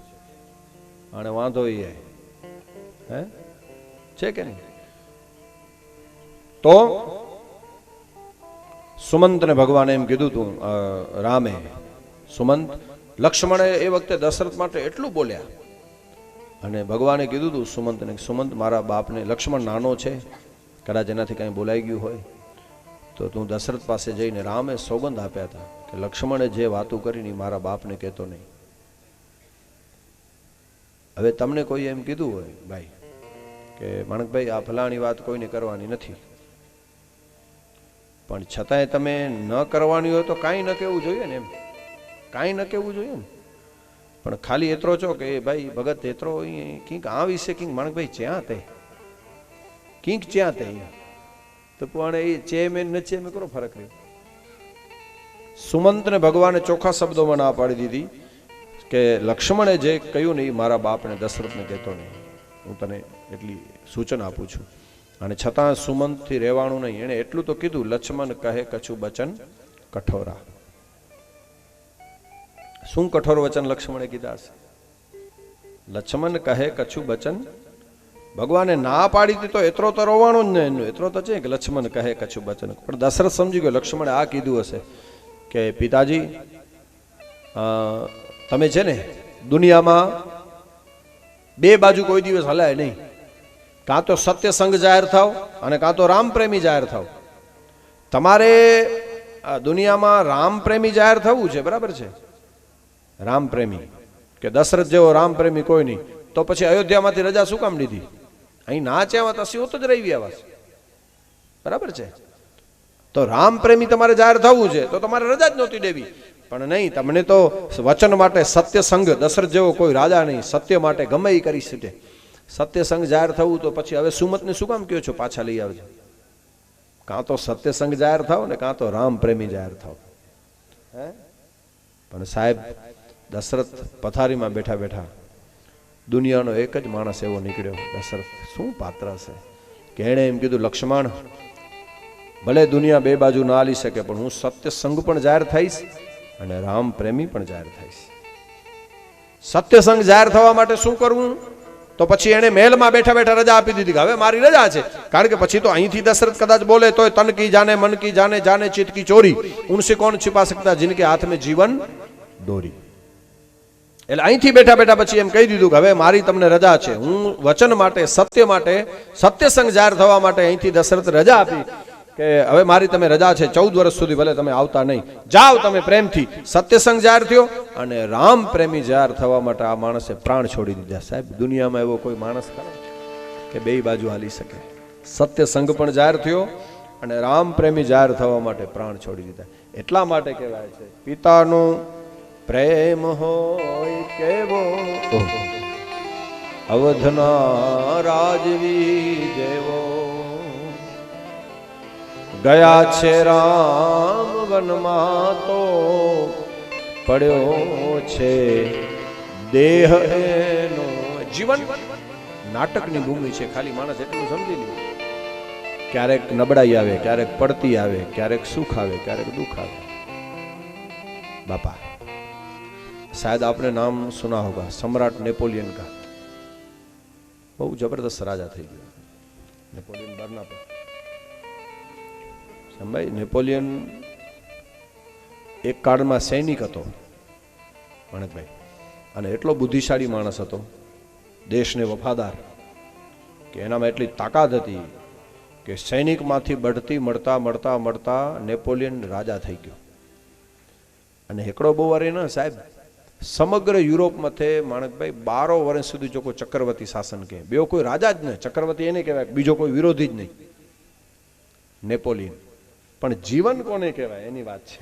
અને વાંધો એ હે છે કે નહીં? તો સુમંતને ભગવાને એમ કીધું તું, રામે સુમંત લક્ષ્મણે એ વખતે દશરથ માટે એટલું બોલ્યા. અને ભગવાને કીધું તું સુમંતને, સુમંત મારા બાપને, લક્ષ્મણ નાનો છે, કદાચ એનાથી કંઈ બોલાઈ ગયું હોય તો તું દશરથ પાસે જઈને, રામે સોગંદ આપ્યા હતા કે લક્ષ્મણે જે વાતો કરીને મારા બાપને કહેતો નહીં. હવે તમને કોઈ એમ કીધું હોય ભાઈ કે માણકભાઈ આ ફલાણી વાત કોઈને કરવાની નથી, પણ છતાંય તમે ન કરવાની હોય તો કાંઈ ન કહેવું જોઈએ ને, એમ કાંઈ ન કહેવું જોઈએ ને. પણ ખાલી એતરો છો કે ભાઈ ભગત એતરો કંઈક આ વિશે કંઈક માણકભાઈ ચ્યાં તે કંઈક ચ્યાં તે, તો પણ એ ચે મેં ન ચે મેં કરો ફરક રહ્યો. સુમંતને ભગવાને ચોખ્ખા શબ્દોમાં ના પાડી દીધી કે લક્ષ્મણે જે કહ્યું ને એ મારા બાપને દશરથને કહેતો નહીં. હું તને એટલી સૂચન આપું છું. અને છતાં સુમંતથી રહેવાનું નહીં. એણે એટલું તો કીધું, લક્ષ્મણ કહે કછું બચન કઠોરા. શું કઠોર વચન લક્ષ્મણે કીધા છે? લક્ષ્મણ કહે કછું બચન. ભગવાને ના પાડી હતી તો એતરો તો રોવાનું જ ને, એનું એતરો તો છે કે લક્ષ્મણ કહે કછું બચન. પણ દશરથ સમજી ગયો લક્ષ્મણે આ કીધું હશે કે પિતાજી તમે છે ને દુનિયામાં બે બાજુ કોઈ દિવસ હલાય નહીં. કાં તો સત્ય સંગ જાહેર થાવ અને કાં તો રામ પ્રેમી જાહેર થાવ. તમારે આ દુનિયામાં રામ પ્રેમી જાહેર થવું છે, બરાબર છે? રામ પ્રેમી કે દશરથ જેવો રામ પ્રેમી કોઈ નહીં. તો પછી અયોધ્યામાંથી રજા શું કામ લીધી? અહીં ના ચાહવા તો સિંહ તો જ રહી આવ્યા છે, બરાબર છે? તો રામ પ્રેમી તમારે જાહેર થવું છે તો તમારે રજા જ નહોતી દેવી. પણ નહીં, તમને તો વચન માટે સત્ય સંગ, દશરથ જેવો કોઈ રાજા નહીં, સત્ય માટે ગમે એ કરી શકે. સત્ય સંગ જાહેર થવું તો પછી હવે સુમતને શું કામ કહો છો પાછા લઈ આવજો? કાં તો સત્ય સંગ જાહેર થાવ ને કાં તો રામ પ્રેમી જાહેર થાવ. હે પણ સાહેબ દશરથ પથારીમાં બેઠા બેઠા દુનિયાનો એક જ માણસ એવો નીકળ્યો, દશરથ. શું પાત્ર છે કે એણે એમ કીધું, લક્ષ્મણ, ભલે દુનિયા બે બાજુ ના હાલી શકે, પણ હું સત્ય સંગ પણ જાહેર થઈશ અને રામ પ્રેમી પણ જાહેર થઈશ. સત્ય સંગ જાહેર થવા માટે શું કરવું? તો પછી એને મહેલમાં બેઠા બેઠા રજા આપી દીધી કે હવે મારી રજા છે. કારણ કે પછી તો અહીંથી દશરથ કદાચ બોલે તોય તન કી જાને મન કી જાને જાને ચિત્ત કી ચોરી, ઉનસે કોણ छिपा सकता जिनके हाथ में जीवन દોરી. એટલે અહીંથી બેઠા બેઠા પછી એમ કહી દીધું કે હવે મારી તમને રજા છે. હું વચન માટે, સત્ય સંગ જાહેર થવા માટે અહીંથી દશરથ રજા આપી કે હવે મારી તમે રજા છે, 14 વર્ષ સુધી ભલે તમે આવતા નહીં, જાઓ તમે પ્રેમથી. સત્ય સંગ જાહેર થયો અને રામ પ્રેમી જાહેર થવા માટે આ માણસે પ્રાણ છોડી દીધા. સાહેબ, દુનિયામાં એવો કોઈ માણસ ખરો કે બે બાજુ હાલી શકે? સત્ય સંગ પણ જાહેર થયો અને રામ પ્રેમી જાહેર થવા માટે પ્રાણ છોડી દીધા. એટલા માટે કહેવાય છે, પિતાનો પ્રેમ હોય કેવો, અવધના રાજવી જેવો. ગયા છે રામ વનમાં તો પડ્યો છે દેહ એનો. જીવન નાટકની ભૂમિ છે, ખાલી માણસ એટલું સમજી લે. ક્યારેક નબળાઈ આવે, ક્યારેક પડતી આવે, ક્યારેક સુખ આવે, ક્યારેક દુઃખ આવે. બાપા, शायद आपने नाम सुना होगा, सम्राट नेपोलियन का. बहुत जबरदस्त राजा થઈ ગયો નેપોલિયન બરના પર. સમભાઈ, નેપોલિયન એક કાળમાં સૈનિક હતો મણકભાઈ, અને એટલો બુદ્ધિશાળી માણસ હતો, દેશને વફાદાર, કે એનામાં એટલી તાકાત હતી કે સૈનિકમાંથી બઢતી મળતા મળતા મળતા નેપોલિયન રાજા થઈ ગયો. અને એકડો બહુ વાર ન સાહેબ, સમગ્ર યુરોપમાં માણકભાઈ 12 વર્ષ સુધી જો કોઈ ચક્રવર્તી શાસન કહે, બે કોઈ રાજા જ નહીં, ચક્રવર્તી એને કહેવાય, બીજો કોઈ વિરોધી જ નહીં, નેપોલિયન. પણ જીવન કોને કહેવાય એની વાત છે.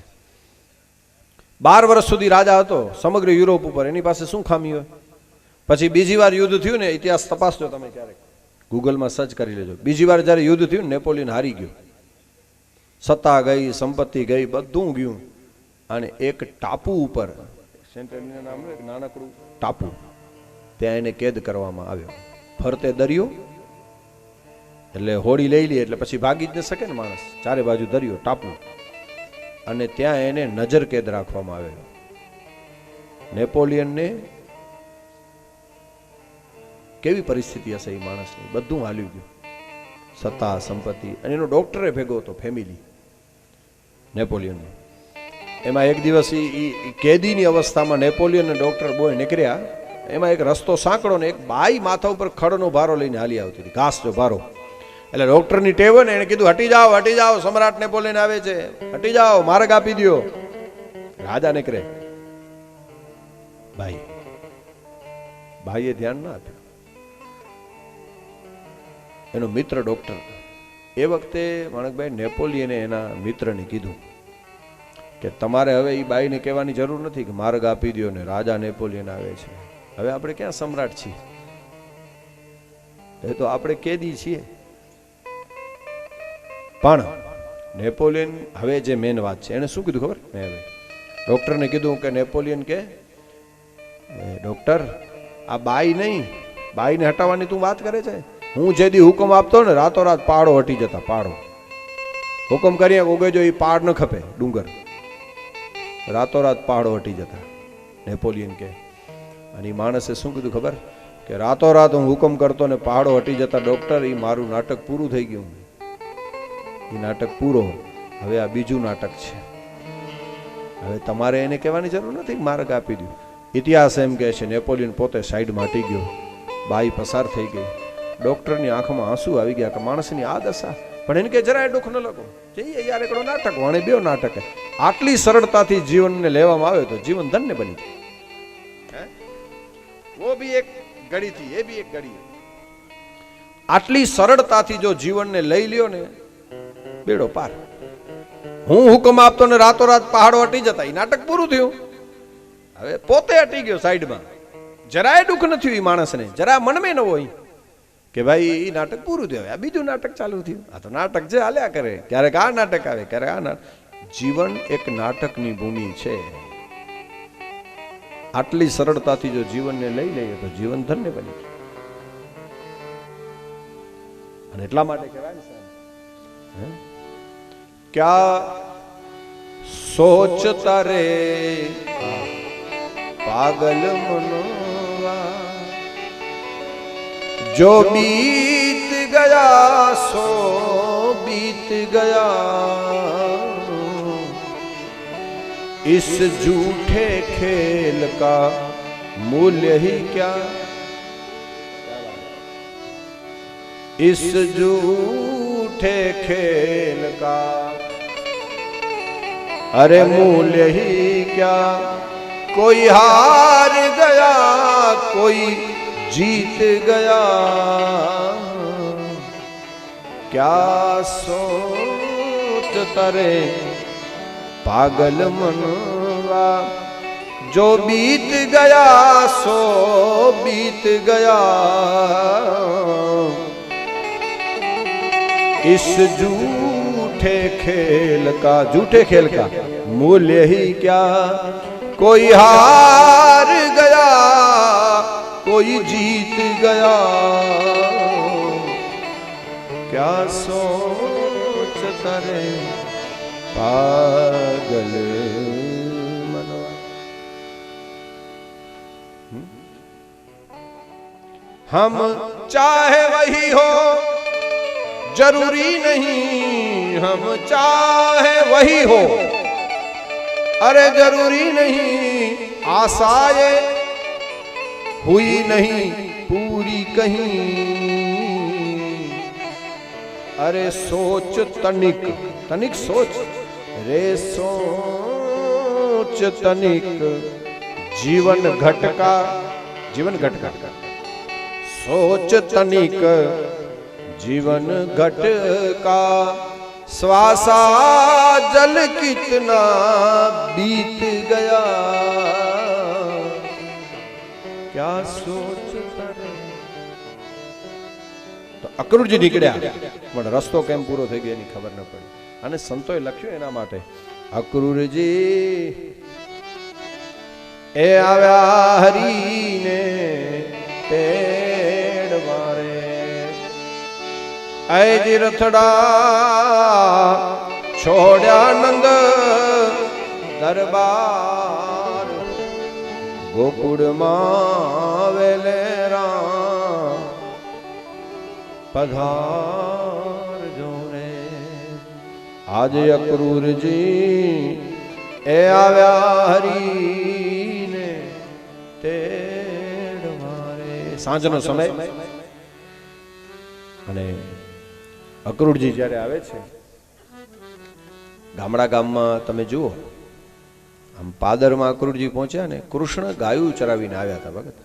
12 વર્ષ સુધી રાજા હતો સમગ્ર યુરોપ ઉપર, એની પાસે શું ખામી હોય? પછી બીજી વાર યુદ્ધ થયું ને, ઇતિહાસ તપાસજો તમે, ક્યારેક ગૂગલમાં સર્ચ કરી લેજો. બીજી વાર જ્યારે યુદ્ધ થયું ને, નેપોલિયન હારી ગયો, સત્તા ગઈ, સંપત્તિ ગઈ, બધું ગયું. અને એક ટાપુ ઉપર, સેન્ટેનિયલ નામ એક નાનકડું ટાપુ, ત્યાં એને કેદ કરવામાં આવ્યો. ફરતે દરિયો, એટલે હોડી લઈ લે એટલે પછી ભાગી જ ન શકે ને માણસ, ચારે બાજુ દરિયો, ટાપુ, અને ત્યાં એને નજર કેદ રાખવામાં આવેલો. નેપોલિયનને કેવી પરિસ્થિતિ હશે એ માણસની? બધું હાલ્યું ગયું, સત્તા, સંપત્તિ, અને એનો ડોક્ટરે ભેગો હતો, ફેમિલી નેપોલિયનનો. એમાં એક દિવસ કેદીની અવસ્થામાં નેપોલિયન અને ડોક્ટર બોય નીકળ્યા. એમાં એક રસ્તો સાંકડો ને એક બાઈ માથા ઉપર ખડનો ભારો લઈને હાલી આવતી હતી, ઘાસ જો ભારો. એટલે ડોક્ટરની ટેવ ને, એને કીધું હટી જાઓ, સમ્રાટ નેપોલિયન આવે છે, હટી જાઓ, માર્ગ આપી દો. રાજા નીકળે, ભાઈએ ધ્યાન ના આપ્યું. એનો મિત્ર ડોક્ટર, એ વખતે માણકભાઈ નેપોલિયને એના મિત્રને કીધું કે તમારે હવે એ બાઈને કહેવાની જરૂર નથી કે માર્ગ આપી દો ને, રાજા નેપોલિયન આવે છે. હવે આપણે ક્યાં સમ્રાટ છીએ? એ તો આપણે કેદી છીએ. પણ નેપોલિયન, હવે જે મેન વાત છે, એને શું કીધું ખબર? મેં હવે ડોક્ટરને કીધું કે નેપોલિયન કે ડોક્ટર, આ બાઈ નહીં, બાઈને હટાવવાની તું વાત કરે છે. હું જે દી હુકમ આપતો ને, રાતોરાત પહાડો હટી જતા. પહાડો હુકમ કરીએ ઉગે જો એ પહાડ ન ખપે, ડુંગર, રાતોરાત પહાડો હટી જતા. નેપોલિયન કે, અને એ માણસે શું કીધું ખબર? કે રાતોરાત હું હુકમ કરતો ને પહાડો હટી જતા. ડોક્ટર, એ મારું નાટક પૂરું થઈ ગયું, એ નાટક પૂરો, હવે આ બીજું નાટક છે. હવે તમારે એને કહેવાની જરૂર નથી માર્ગ આપી દઉં. ઇતિહાસ એમ કહે છે નેપોલિયન પોતે સાઈડમાં હટી ગયો, બાઈ પસાર થઈ ગઈ. ડોક્ટરની આંખમાં આંસુ આવી ગયા કે માણસની આ દશા. પણ એને કે જરાય દુઃખ ન લગો, જઈએ યાર, એકડો નાટક, વાણે બે નાટક. આટલી સરળતાથી જીવનને લેવામાં આવે તો જીવન ધન્ય બની જાય. વો ભી એક ઘડી થી, એ ભી એક ઘડી. આટલી સરળતાથી જો જીવનને લઈ લ્યો ને, બેડો પાર. હું હુકમ આપતો ને રાતોરાત પહાડો હટી જતા, એ નાટક પૂરું થયું. હવે પોતે હટી ગયો સાઈડમાં, જરાય દુઃખ ન થયું એ માણસને, જરા મનમાં ન હોય કે ભાઈ એ નાટક પૂરું થયું, આ બીજું નાટક ચાલુ થયું. આ તો નાટક છે, હાલ્યા કરે, ક્યારેક આ નાટક આવે, ક્યારેક આ નાટક. જીવન એક નાટકની ભૂમિ છે. આટલી સરળતાથી જો જીવનને લઈ લઈએ તો જીવન ધન્ય બની જાય. અને એટલા માટે કહેવાય ને સાહેબ, ક્યા સોચતા રે પાગલ મનવા, जो बीत गया सो बीत गया, इस झूठे खेल का मूल्य ही क्या, इस झूठे खेल का अरे मूल्य ही क्या, कोई हार गया कोई जीत गया, क्या सोचता रे पागल मनवा, जो बीत गया सो बीत गया, इस झूठे खेल का मूल्य ही क्या, कोई हार गया कोई जीत गया, क्या सोचता रे पागल मनवा. हम चाहे वही हो जरूरी नहीं, हम चाहे वही हो अरे जरूरी नहीं, आशाएं हुई नहीं पूरी कहीं, अरे सोच तनिक तनिक सोच रे सोच तनिक, जीवन घट का सोच तनिक जीवन घट का, श्वासा जल कितना बीत गया, क्या सोचता रे. તો અક્રૂરજી નીકળ્યા પણ રસ્તો કેમ પૂરો થઈ ગયો એની ખબર ન પડી. અને સંતોએ લખ્યું એના માટે, અક્રૂરજી એ આવ્યા હરીને તેડવા રે, ऐ रथड़ा छोड़्या नंद दरबार, गोकुड़ मां वेलेरा पधार जो रे. आज अक्रूरजी ए આવ્યા હરીને તેડવા રે. સાંજનો સમય અને અક્રૂરજી જ્યારે આવે છે ગામમાં તમે જુઓ, આમ પાદરમાં અક્રૂરજી પહોંચ્યા ને, કૃષ્ણ ગાયું ચરાવીને આવ્યા હતા ભગત,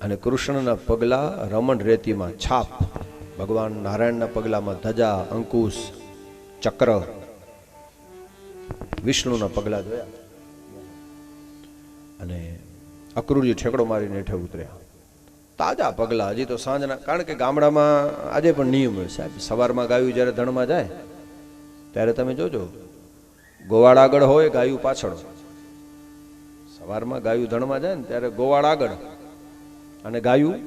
અને કૃષ્ણના પગલા રમણ રેતીમાં છાપ, ભગવાન નારાયણના પગલામાં ધજા, અંકુશ, ચક્ર, વિષ્ણુના પગલા જોયા, અને અક્રૂરજી ઠેકડો મારીને હેઠે ઉતર્યા. તાજા પગલા, હજી તો સાંજના, કારણ કે ગામડામાં આજે પણ નિયમ હોય સાહેબ, સવારમાં ગાયું જ્યારે ધણમાં જાય ત્યારે તમે જોજો, ગોવાળ આગળ હોય ગાયું પાછળ. સવારમાં ગાયું ધણમાં જાય ને ત્યારે ગોવાળ આગળ અને ગાયું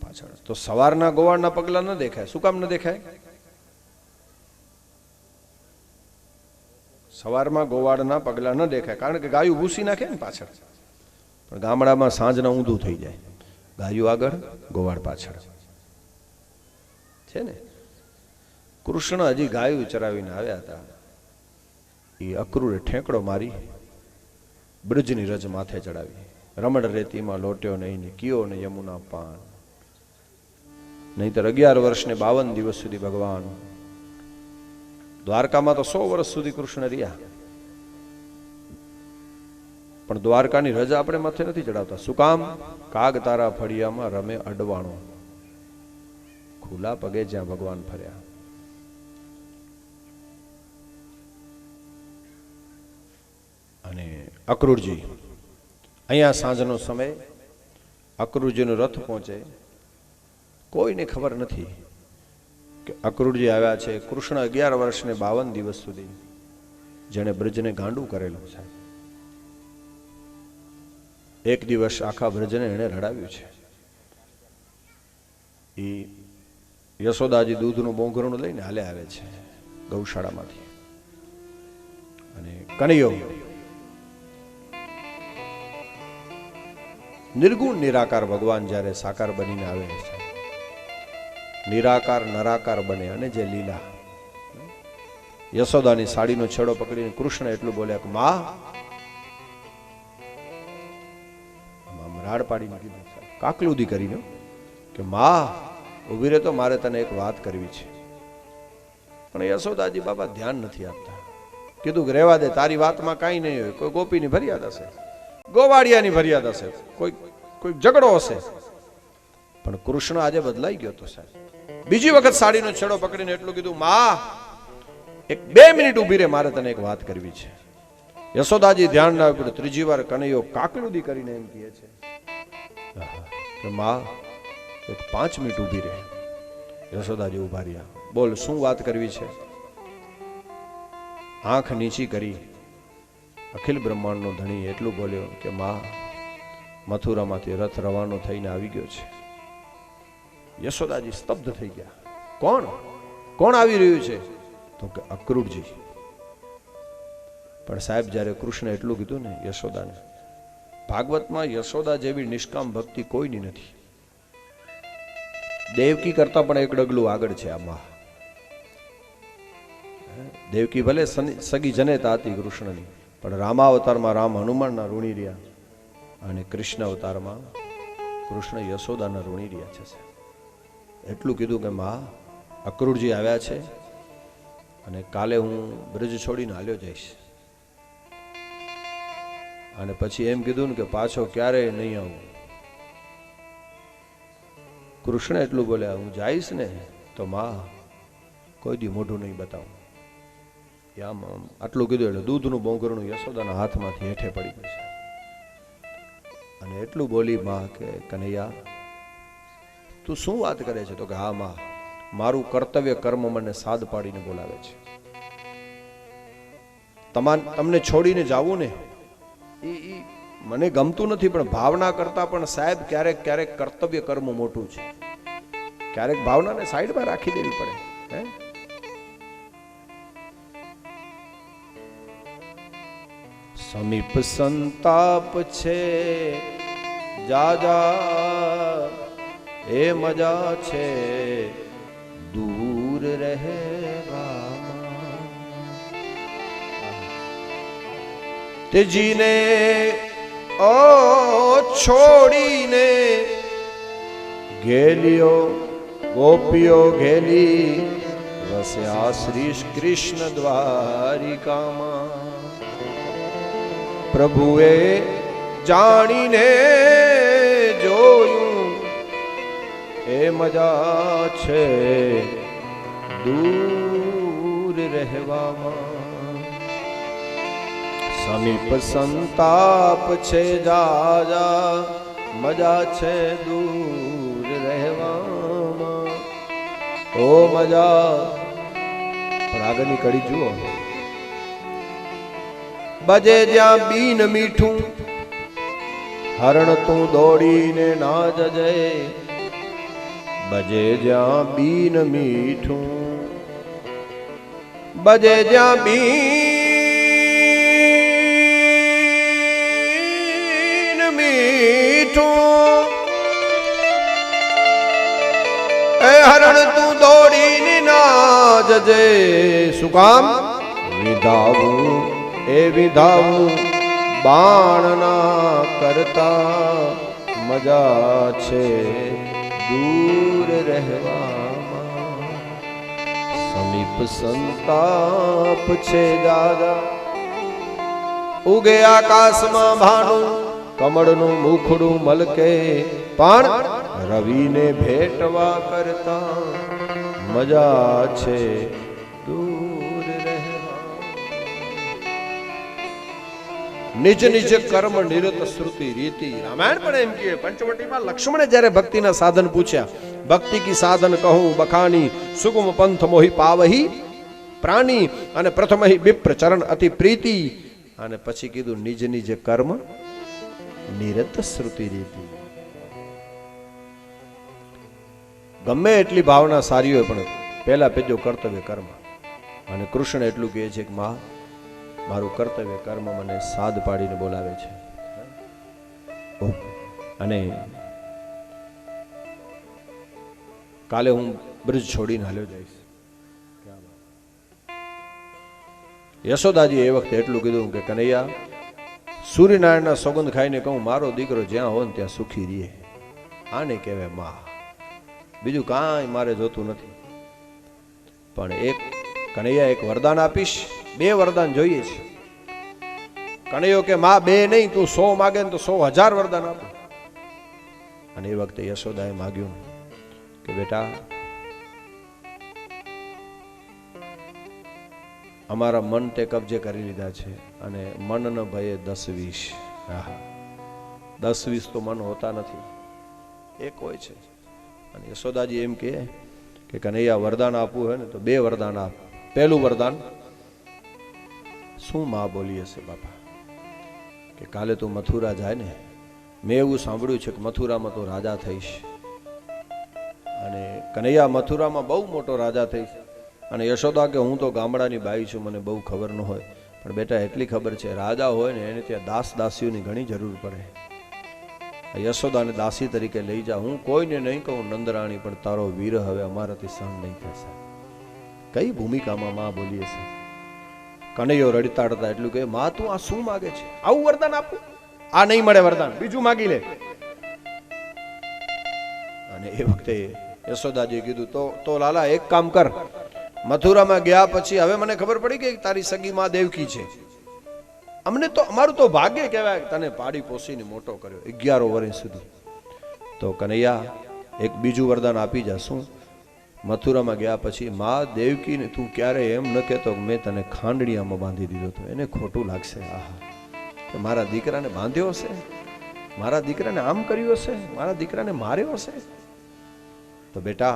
પાછળ. તો સવારના ગોવાળના પગલા ન દેખાય. શું કામ ન દેખાય? સવારમાં ગોવાળના પગલા ન દેખાય કારણ કે ગાયું ભૂસી નાખે ને પાછળ. પણ ગામડામાં સાંજના ઊંધું થઈ જાય, ગાયું આગળ ગોવાળ પાછળ છે ને. કૃષ્ણ હજી ગાયું ચરાવીને આવ્યા હતા, એ અક્રૂરે ઠેકડો મારી બ્રજની રજ માથે ચડાવી. રમણ રેતીમાં લોટ્યો નહીં ને કિયો ને યમુના પાન. નહીતર 11 વર્ષ ને 52 દિવસ સુધી ભગવાન દ્વારકામાં તો 100 વર્ષ સુધી કૃષ્ણ રહ્યા, પણ દ્વારકાની રજા આપણે માથે નથી ચડાવતા. શું કામ? કાગ તારા ફળિયામાં રમે અડવાણો, ખુલ્લા પગે જ્યાં ભગવાન ફર્યા. અને અક્રૂરજી અહીંયા સાંજનો સમય, અક્રૂરજીનો રથ પહોંચે, કોઈને ખબર નથી કે અક્રૂરજી આવ્યા છે. કૃષ્ણ 11 વર્ષ ને 52 દિવસ સુધી જેણે બ્રજને ગાંડું કરેલું છે, એક દિવસ આખા વ્રજને એને રડાવ્યું છે. એ યશોદાજી દૂધનું બોંઘરણું લઈને હાલે આવે છે ગૌશાળામાંથી, અને કનૈયો નિર્ગુણ નિરાકાર ભગવાન જ્યારે સાકાર બનીને આવે છે, નિરાકાર નરાકાર બને, અને જે લીલા, યશોદાની સાડીનો છેડો પકડીને કૃષ્ણ એટલું બોલ્યા કે માં, રાડ પાડીને કીધું, કાકલુદી કરીને કે માં ઉભી રહે, તો મારે તને એક વાત કરવી છે. પણ યશોદાજી બાબા ધ્યાન નથી આપતા. કીધું કે રહેવા દે, તારી વાતમાં કાંઈ નહીં હોય, કોઈ ગોપીની ફરિયાદ હશે, ગોવાળિયાની ફરિયાદ હશે, કોઈ ઝઘડો હશે. પણ કૃષ્ણ આજે બદલાઈ ગયો તો સાહેબ. બીજી વખત સાડીનો છેડો પકડીને એટલું કીધું, માં એક 2 મિનિટ ઊભી રહે, મારે તને એક વાત કરવી છે. યશોદાજી ધ્યાન ના આપ્યું. ત્રીજી વાર કનૈયો કાકલુદી કરીને એમ કહે છે કે માં એક 5 મિનિટ ઊભી રહે. યશોદાજી ઉભા રહ્યા. બોલ, શું વાત કરવી છે? આંખ નીચી કરી અખિલ બ્રહ્માંડનો ધણી એટલું બોલ્યો કે માં, મથુરામાંથી રથ રવાનો થઈને આવી ગયો છે. યશોદાજી સ્તબ્ધ થઈ ગયા. કોણ કોણ આવી રહ્યું છે? તો કે અક્રૂરજી. પણ સાહેબ, જ્યારે કૃષ્ણ એટલું કીધું ને યશોદાને, ભાગવતમાં યશોદા જેવી નિષ્કામ ભક્તિ કોઈની નથી. દેવકી કરતા પણ એક ડગલું આગળ છે આમાં. દેવકી ભલે સગી જનેતા હતી કૃષ્ણની, પણ રામાવતારમાં રામ હનુમાનના ઋણી રહ્યા, અને કૃષ્ણ અવતારમાં કૃષ્ણ યશોદાના ઋણી રહ્યા છે. એટલું કીધું કે માં, અક્રૂરજી આવ્યા છે, અને કાલે હું બ્રજ છોડીને હાલ્યો જઈશ. અને પછી એમ કીધું ને કે પાછો ક્યારેય નહીં આવું. કૃષ્ણ એટલું બોલ્યા, હું જઈશ ને તો માં કોઈ દી મોઢું નહીં બતાવું. આમ આટલું કીધું એટલે દૂધનું બોંગરણું યશોદાના હાથમાંથી હેઠે પડી ગયું છે. અને એટલું બોલી માં કે કનૈયા, તું શું વાત કરે છે? તો કે હા માં, મારું કર્તવ્ય કર્મ મને સાદ પાડીને બોલાવે છે. તમને છોડીને જાવું ને એ મને ગમતું નથી, પણ ભાવના કરતા પણ સાહેબ ક્યારેક ક્યારેક કર્તવ્ય કર્મ મોટું છે. ક્યારેક ભાવનાને સાઈડમાં રાખી દેવી પડે. હે, સમીપ સંતાપ છે જાજા, એ મજા છે દૂર રહેવામાં. તેજીને ઓ છોડીને ગેલીઓ ગોપીઓ ગેલી, વસ્યા શ્રી કૃષ્ણ દ્વારિકામાં. પ્રભુએ જાણીને જોયું, એ મજા છે દૂર રહેવામાં. સમીપ સંતાપ છે જાજા, મજા છે દૂર રહેવામાં. ઓ મજા. પણ આગળની કડી જુઓ. બજે જ્યાં બીન મીઠું, હરણ તું દોડીને ના જજે. બજે જ્યાં બીન મીઠું, બજે જ્યાં બીન મીઠું, એ હરણ તું દોડીને ના જજે. શું કામ? વિધાવું એ વિધાવું બાણના કરતા, મજા છે દૂર રહેવામાં. સમીપ સંતાપ છે દાદા. ઉગે આકાશમાં ભાનું, કમળનું મુખડું મલકે, પણ રવિને ભેટવા કરતા, મજા છે દૂર રહેવા. નિજ નિજ કર્મ નિરત શ્રુતિ રીતિ. રામાયણ પણ એમ કહે. પંચવટીમાં લક્ષ્મણે જ્યારે ભક્તિના સાધન પૂછ્યા, ભક્તિ કી સાધન કહું બખાની, સુગમ પંથ મોહી પાવહી પ્રાણી, અને પ્રથમ વિપ્ર ચરણ અતિ પ્રીતિ. અને પછી કીધું નિજ નિજ કર્મ નિરત શ્રુતિ રીતિ. ગમે એટલી ભાવના સારી હોય પણ પહેલા પેજો કર્તવ્ય કર્મ. અને કૃષ્ણ એટલું કહે છે કે માં, મારું કર્તવ્ય કર્મ મને સાદ પાડીને બોલાવે છે. અને કાલે હું બ્રજ છોડીને હાલ્યો જઈશ. યશોદાજી એ વખતે એટલું કીધું કે કનૈયા, સૂર્યનારાયણના સોગંદ ખાઈને કહું, મારો દીકરો જ્યાં હોય ને ત્યાં સુખી રહે. આને કહેવાય માં. બીજું કાંઈ મારે જોતું નથી. પણ એક કનૈયા એક વરદાન આપીશ. 2 વરદાન જોઈએ છે. કનૈયો કે માં 2 નહીં, તું 100 માગે ને તો 100,000 વરદાન આપો. અને એ વખતે યશોદાએ માગ્યું કે બેટા, અમારા મન તે કબજે કરી લીધા છે અને મન ન ભયે 10-20. 10-20 તો મન હોતા નથી, એક હોય છે. અને યશોદાજી એમ કહે કે કનૈયા વરદાન આપવું હોય ને તો 2 વરદાન આપ. પહેલું વરદાન શું માં બોલી હશે બાપા, કે કાલે તું મથુરા જાય ને, મેં એવું સાંભળ્યું છે કે મથુરામાં તો રાજા થઈશ. અને કનૈયા મથુરામાં બહુ મોટો રાજા થઈશ. અને યશોદા કે હું તો ગામડાની બાઈ છું, મને બહુ ખબર ન હોય. પણ બેટા એટલી ખબર છે, રાજા હોય ને એને ત્યાં દાસ દાસીઓની ઘણી જરૂર પડે. યશોદાને દાસી તરીકે લઈ જા. હું કોઈને નહીં કહું નંદરાણી, પણ તારો વીર હવે અમારાથી સહન નહીં થશે. કઈ ભૂમિકામાં માં બોલી હશે. કનૈયો રડતા રડતા એટલું કે માં તું આ શું માગે છે? આવું વરદાન આપું? આ નહીં મળે વરદાન, બીજું માગી લે. અને એ વખતે યશોદાજીએ કીધું તો લાલા એક કામ કર, મથુરામાં ગયા પછી હવે મને ખબર પડી ગઈ તારી સગી માં દેવકી છે. અમને તો અમારું તો ભાગ્ય કહેવાય તને પાડી પોસીને મોટો કર્યો 11 વર્ષ સુધી. તો કનૈયા એક બીજું વરદાન આપી જા. શું? મથુરામાં ગયા પછી માં દેવકીને તું ક્યારે એમ ન કહેતો કે મેં તને ખાંડણીયામાં બાંધી દીધો તો એને ખોટું લાગશે. આહા, કે મારા દીકરાને બાંધ્યો હશે, મારા દીકરાને આમ કર્યું હશે, મારા દીકરાને માર્યો હશે. તો બેટા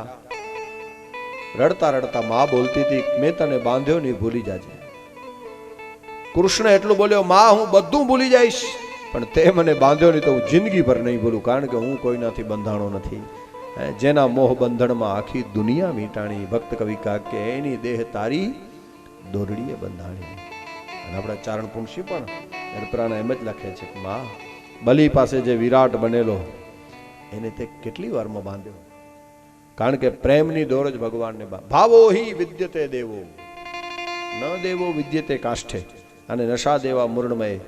રડતા રડતા માં બોલતી હતી, મેં તને બાંધ્યો નહીં, ભૂલી જાજે. કૃષ્ણ એટલું બોલ્યો, માં હું બધું ભૂલી જઈશ, પણ તે મને બાંધ્યો નહીં તો હું જિંદગી ભર નહીં ભૂલું, કારણ કે હું કોઈનાથી બંધાણો નથી. જેના મોહ બંધણમાં આખી દુનિયા મીટાણી. ભક્ત કવિ કે એની દેહ તારી દોરડીએ બંધાણી. અને આપણા ચારણ પુંશી પણ એડપરાના એમ જ લખે છે કે માં બલી પાસે જે વિરાટ બનેલો એને તે કેટલી વારમાં બાંધ્યો, કારણ કે પ્રેમની દોર જ ભગવાનને ભાવો હિ વિદ્યતે દેવો ન દેવો વિદ્યતે કાષ્ઠે. અને નશા દેવા મૂર્ણમય.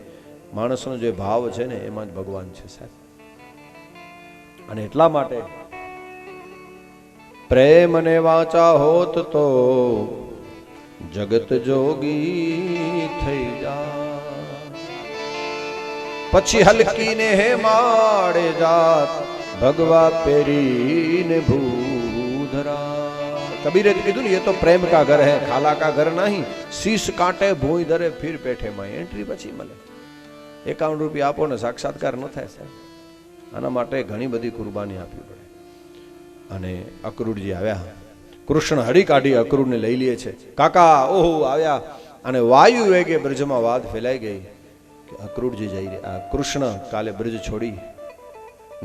માણસનો જે ભાવ છે ને એમાં જ ભગવાન છે સાહેબ. અને એટલા માટે પ્રેમ ને વાચા હોત તો જગત જોગી થઈ જા, પછી હલકીને હે માડે જાત ભગવા પેરીને ભૂધરા. કબીરે કીધું ને, ये तो प्रेम का घर है, खाला का घर नहीं, शीश काटे भूई धरे फिर पेठे में. एंट्री પછી મળે. 51 રૂપિયા આપો ને સાક્ષાત્કાર ન થાય સાહેબ. આના માટે ઘણી બધી કુરબાની આપવી પડે. અને અક્રૂરજી આવ્યા, કૃષ્ણ હળી કાઢી અક્રૂરને લઈ લે છે. કાકા ઓહો આવ્યા. અને વાયુ વેગે બ્રજમાં વાત ફેલાઈ ગઈ કે અક્રૂરજી જઈ રહ્યા. કૃષ્ણ કાલે બ્રજ છોડી,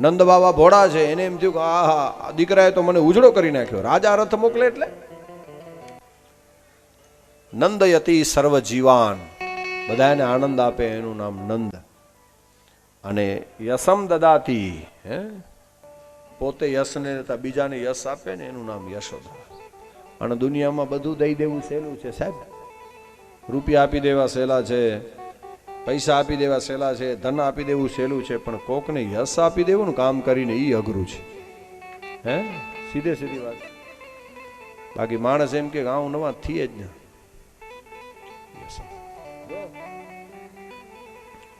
નંદ બાબા ભોળા છે, એને એમ થયું કે આહા દીકરાએ તો મને ઉજળો કરી નાખ્યો. રાજા રથ મોકલે એટલે નંદયતિ સર્વ જીવાન, બધાને આનંદ આપે એનું નામ નંદ. અને યસમ દદાતી, પોતે યશને બીજાને યશ આપે ને એનું નામ યશોદા. અને દુનિયામાં બધું દઈ દેવું સહેલું છે સાહેબ. રૂપિયા આપી દેવા સહેલા છે, પૈસા આપી દેવા સહેલા છે, ધન આપી દેવું સહેલું છે, પણ કોકને યશ આપી દેવું ને કામ કરીને એ અઘરું છે. સીધે સીધી વાત. બાકી માણસ એમ કે ગાઉં નવા થઈએ જ ને.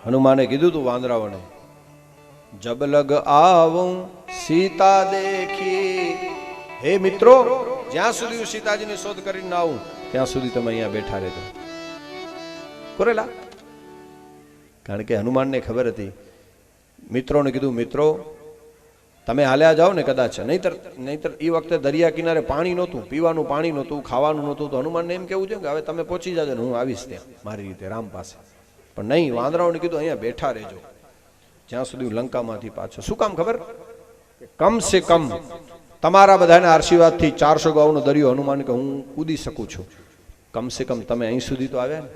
હનુમાને કીધું તું વાંદરાઓને, જબ લગ આવું સીતા દેખી. હે મિત્રો, જ્યાં સુધી હું સીતાજીની શોધ કરીને ના આવું ત્યાં સુધી તમે અહીંયા બેઠા રહેજો. કોરેલા, કારણ કે હનુમાનને ખબર હતી. મિત્રોને કીધું, મિત્રો તમે હાલ્યા જાઓ ને કદાચ, નહીતર એ વખતે દરિયા કિનારે પાણી નહોતું, પીવાનું પાણી નહોતું, ખાવાનું નહોતું. તો હનુમાનને એમ કેવું છે કે હવે તમે પહોંચી જાજો ને હું આવીશ ત્યાં મારી રીતે રામ પાસે. પણ નહીં, વાંદરાઓને કીધું અહીંયા બેઠા રહેજો. જ્યાં સુધી લંકામાંથી પાછો. શું કામ ખબર? કમ સે કમ તમારા બધાના આશીર્વાદથી 400 ગાઉનો દરિયો હનુમાન કે હું કૂદી શકું છું. કમ સે કમ તમે અહીં સુધી તો આવ્યા ને.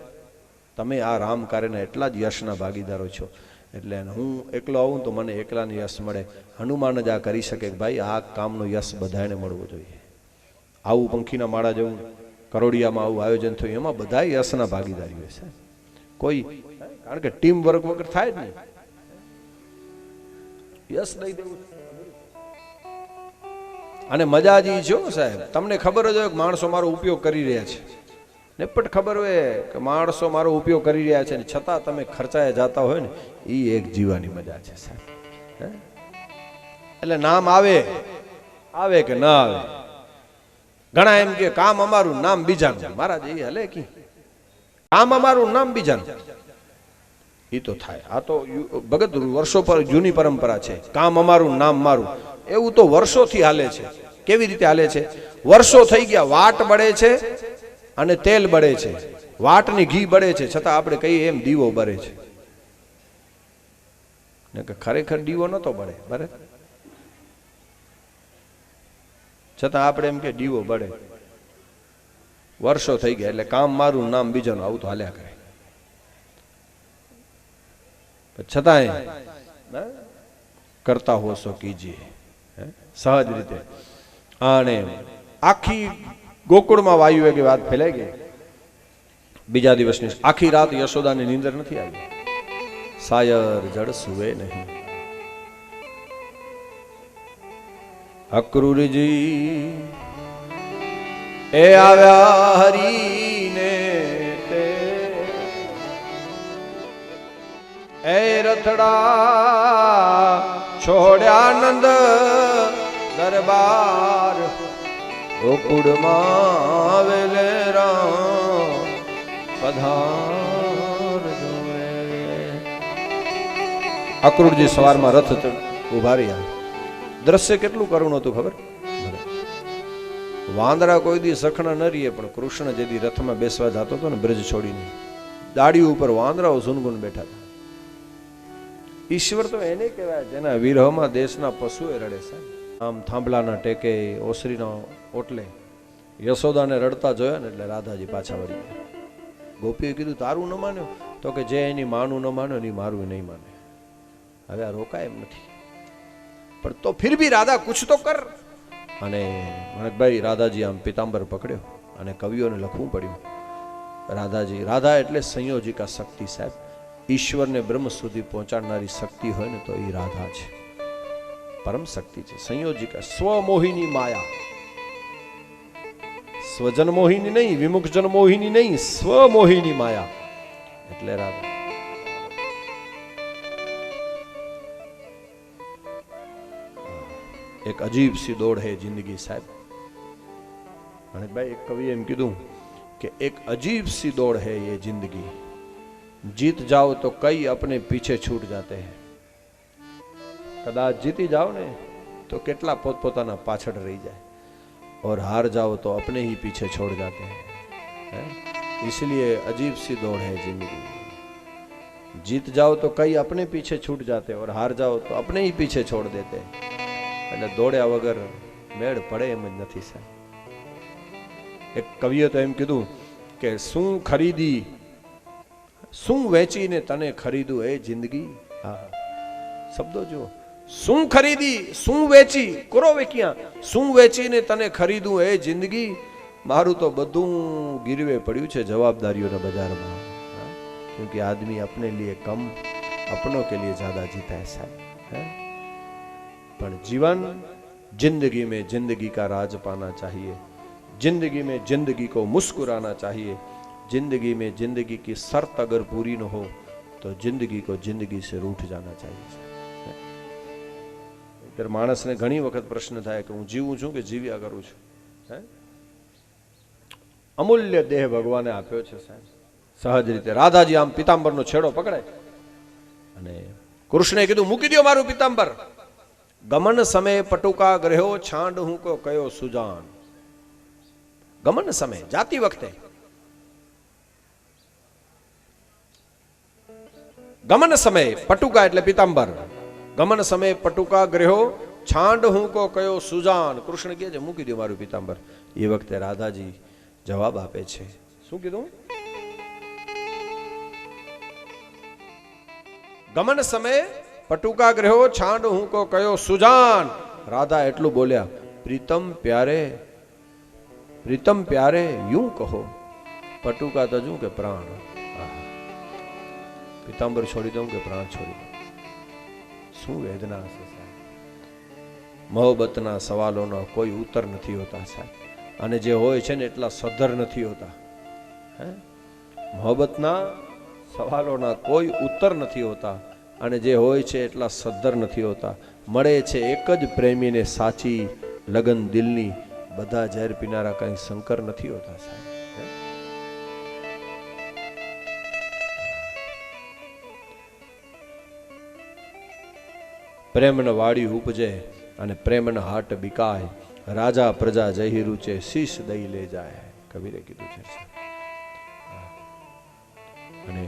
તમે આ રામ કાર્યના એટલા જ યશના ભાગીદારો છો. એટલે હું એકલો આવું તો મને એકલાને યશ મળે. હનુમાન જ આ કરી શકે કે ભાઈ આ કામનો યશ બધાને મળવો જોઈએ. આવું પંખીના માળા જેવું કરોડિયામાં આવું આયોજન થયું, એમાં બધા યશના ભાગીદારીઓ છે. કોઈ કારણ કે ટીમ વર્ક વગર થાય જ નહીં. યશ દઈ દેવું. અને મજા જ છો સાહેબ, તમને ખબર જ હોય કે માણસો મારો ઉપયોગ કરી રહ્યા છે ને, પણ ખબર હોય કે માણસો મારો ઉપયોગ કરી રહ્યા છે ને છતાં તમે ખર્ચાયા જતા હોય ને, એ એક જીવાની મજા છે સાહેબ. એટલે નામ આવે આવે કે ના આવે, ઘણા એમ કે કામ અમારું નામ બીજાનું. મહારાજ એ હલે કી કામ અમારું નામ બીજાનું, એ તો થાય. આ તો ભગત વર્ષો પર જૂની પરંપરા છે, કામ અમારું નામ મારું. એવું તો વર્ષોથી હાલે છે. કેવી રીતે હાલે છે? વર્ષો થઈ ગયા, વાટ બળે છે અને તેલ બળે છે, વાટની ઘી બળે છે, છતાં આપણે કહીએ એમ દીવો બળે છે ને કે ખરેખર દીવો નતો બળે, બરે છતાં આપણે એમ કે દીવો બળે. વર્ષો થઈ ગયા એટલે કામ મારું નામ બીજાનું, આવું તો હાલ્યા કરે. છતાંય કરતા હો સો કીજીએ સહજ રીતે. અને આખી ગોકુળમાં વાયુ કે વાત ફેલાઈ ગઈ. બીજા દિવસની આખી રાત યશોદાની નીંદર નથી આવી. સાયર જડ સુવે નહીં. અક્રૂરજી એ આવ્યા હરીને તે, એ રથડા છોડ્યા નંદ દરબાર, ગોકુળમાં વેલે રામ પધાર જોવે. અક્રૂરજી સવારમાં રથ ઉભા રહ્યા. દ્રશ્ય કેટલું કરુણ હતું ખબર? વાંદરા કોઈ દી સખણા ન રહીએ, પણ કૃષ્ણ જે દી રથમાં બેસવા જતો હતો ને બ્રજ છોડીને, દાડી ઉપર વાંદરાઓ ઝુનગુન બેઠા હતા. ઈશ્વર તો એને કહેવાય જેના વિરહમાં દેશના પશુએ રડે છે. આમ થાંભલાના ટેકે ઓસરીના ઓટલે યશોદાને રડતા જોયા ને એટલે રાધાજી પાછા વળી ગયા. ગોપીએ કીધું તારું ન માન્યો? તો કે જે એની માનું ન માન્યો એની મારું નહીં માને. હવે આ રોકાય એમ નથી, પણ તો ફિર ભી રાધા કુછ તો કર. અને મણકભાઈ રાધાજી આમ પિતાંબર પકડ્યો અને કવિઓને લખવું પડ્યું. રાધાજી, રાધા એટલે સંયોજિકા શક્તિ સાહેબ. ઈશ્વરને બ્રહ્મ સુધી પહોંચાડનારી શક્તિ હોય ને તો એ રાધા છે, પરમ શક્તિ છે. સંયોજિકા, સ્વમોહિની માયા. સ્વજન મોહિની નહીં, વિમુખ જન મોહિની નહીં, સ્વમોહિની માયા એટલે રાધા. એક અજીબ સી દોડ હે જિંદગી સાહેબ. અને ભાઈ એક કવિએ એમ કીધું કે એક અજીબ સી દોડ है ये जिंदगी, जीत जाओ तो कई अपने पीछे छूट जाते हैं. कदाच जीती जाओ ने तो કેટલા પોતપોતાના પાછળ રહી જાય, और हार जाओ तो अपने ही पीछे छोड़ जाते हैं. इसलिए अजीब सी दौड़ है जिंदगी. जीत जाओ तो कई अपने पीछे छूट जाते हैं और हार जाओ तो अपने ही पीछे छोड़ देते हैं. એટલે દોડ્યા વગર મેળ પડે એમ જ નથી સાહેબ. એક કવિએ તો એમ કીધું કે શું ખરીદી, શું વેચીને તને ખરીદું એ જિંદગી. હા, શબ્દો જુઓ. શું ખરીદી, શું વેચી, કરો વેક્યા, શું વેચીને તને ખરીદું એ જિંદગી. મારું તો બધું ગીરવે પડ્યું છે જવાબદારીઓના બજારમાં. ક્યોંકि આદમી अपने लिए कम, अपनों के लिए ज्यादा जीता है साहब. पर जीवन, जिंदगी में जिंदगी का राज पाना चाहिए. जिंदगी में जिंदगी को मुस्कुराना चाहिए. जिंदगी में जिंदगी की शर्त अगर पूरी न हो तो जिंदगी को जिंदगी से रूठ जाना चाहिए. ત્યારે માણસને ઘણી વખત પ્રશ્ન થાય કે હું જીવું છું કે જીવ્યા કરું છું. અમૂલ્ય દેહ ભગવાને આપ્યો છે સાહેબ. સહજ રીતે રાધાજી આમ પિતાંબરનો છેડો પકડાય અને કૃષ્ણે કીધું મૂકી દો મારું પિતાંબર. ગમન સમય પટુકા ગ્રહ્યો છાંડ હું કો કયો સુજાન. ગમન સમય જાતી વખતે ગમન સમય પટુકા એટલે પિતાંબર. ગમન સમય પટુકા ગ્રહો છાંડ હું કો કયો સુજાન. કૃષ્ણ કહે છે મૂકી દો મારું પિતાંબર. એ વખતે રાધાજી જવાબ આપે છે. શું કીધું? ગમન સમય પટુકા ગ્રહો છાંડ હું કો કયો સુજાન. રાધા એટલું બોલ્યા, પ્રીતમ પ્યારે યું કહો. પટુકા તો જું કે પ્રાણ. પિતાંબર છોડી દઉં કે પ્રાણ છોડી દઉં. શું વેદના હશે સાહેબ. મોહબ્બતના સવાલોનો કોઈ ઉત્તર નથી હોતા સાહેબ. અને જે હોય છે ને એટલા સદ્ધર નથી હોતા. મોહબ્બતના સવાલોના કોઈ ઉત્તર નથી હોતા અને જે હોય છે એટલા સદ્ધર નથી હોતા. મળે છે એક જ પ્રેમીને સાચી લગન દિલની. બધા ઝેર પીનારા કઈ શંકર નથી હોતા સાહેબ. પ્રેમન વાડી ઉપજે અને પ્રેમન હાટ બિકાય. રાજા પ્રજા જહી રૂચે શીશ દઈ લે જાય. કબીરે કીધું છે. અને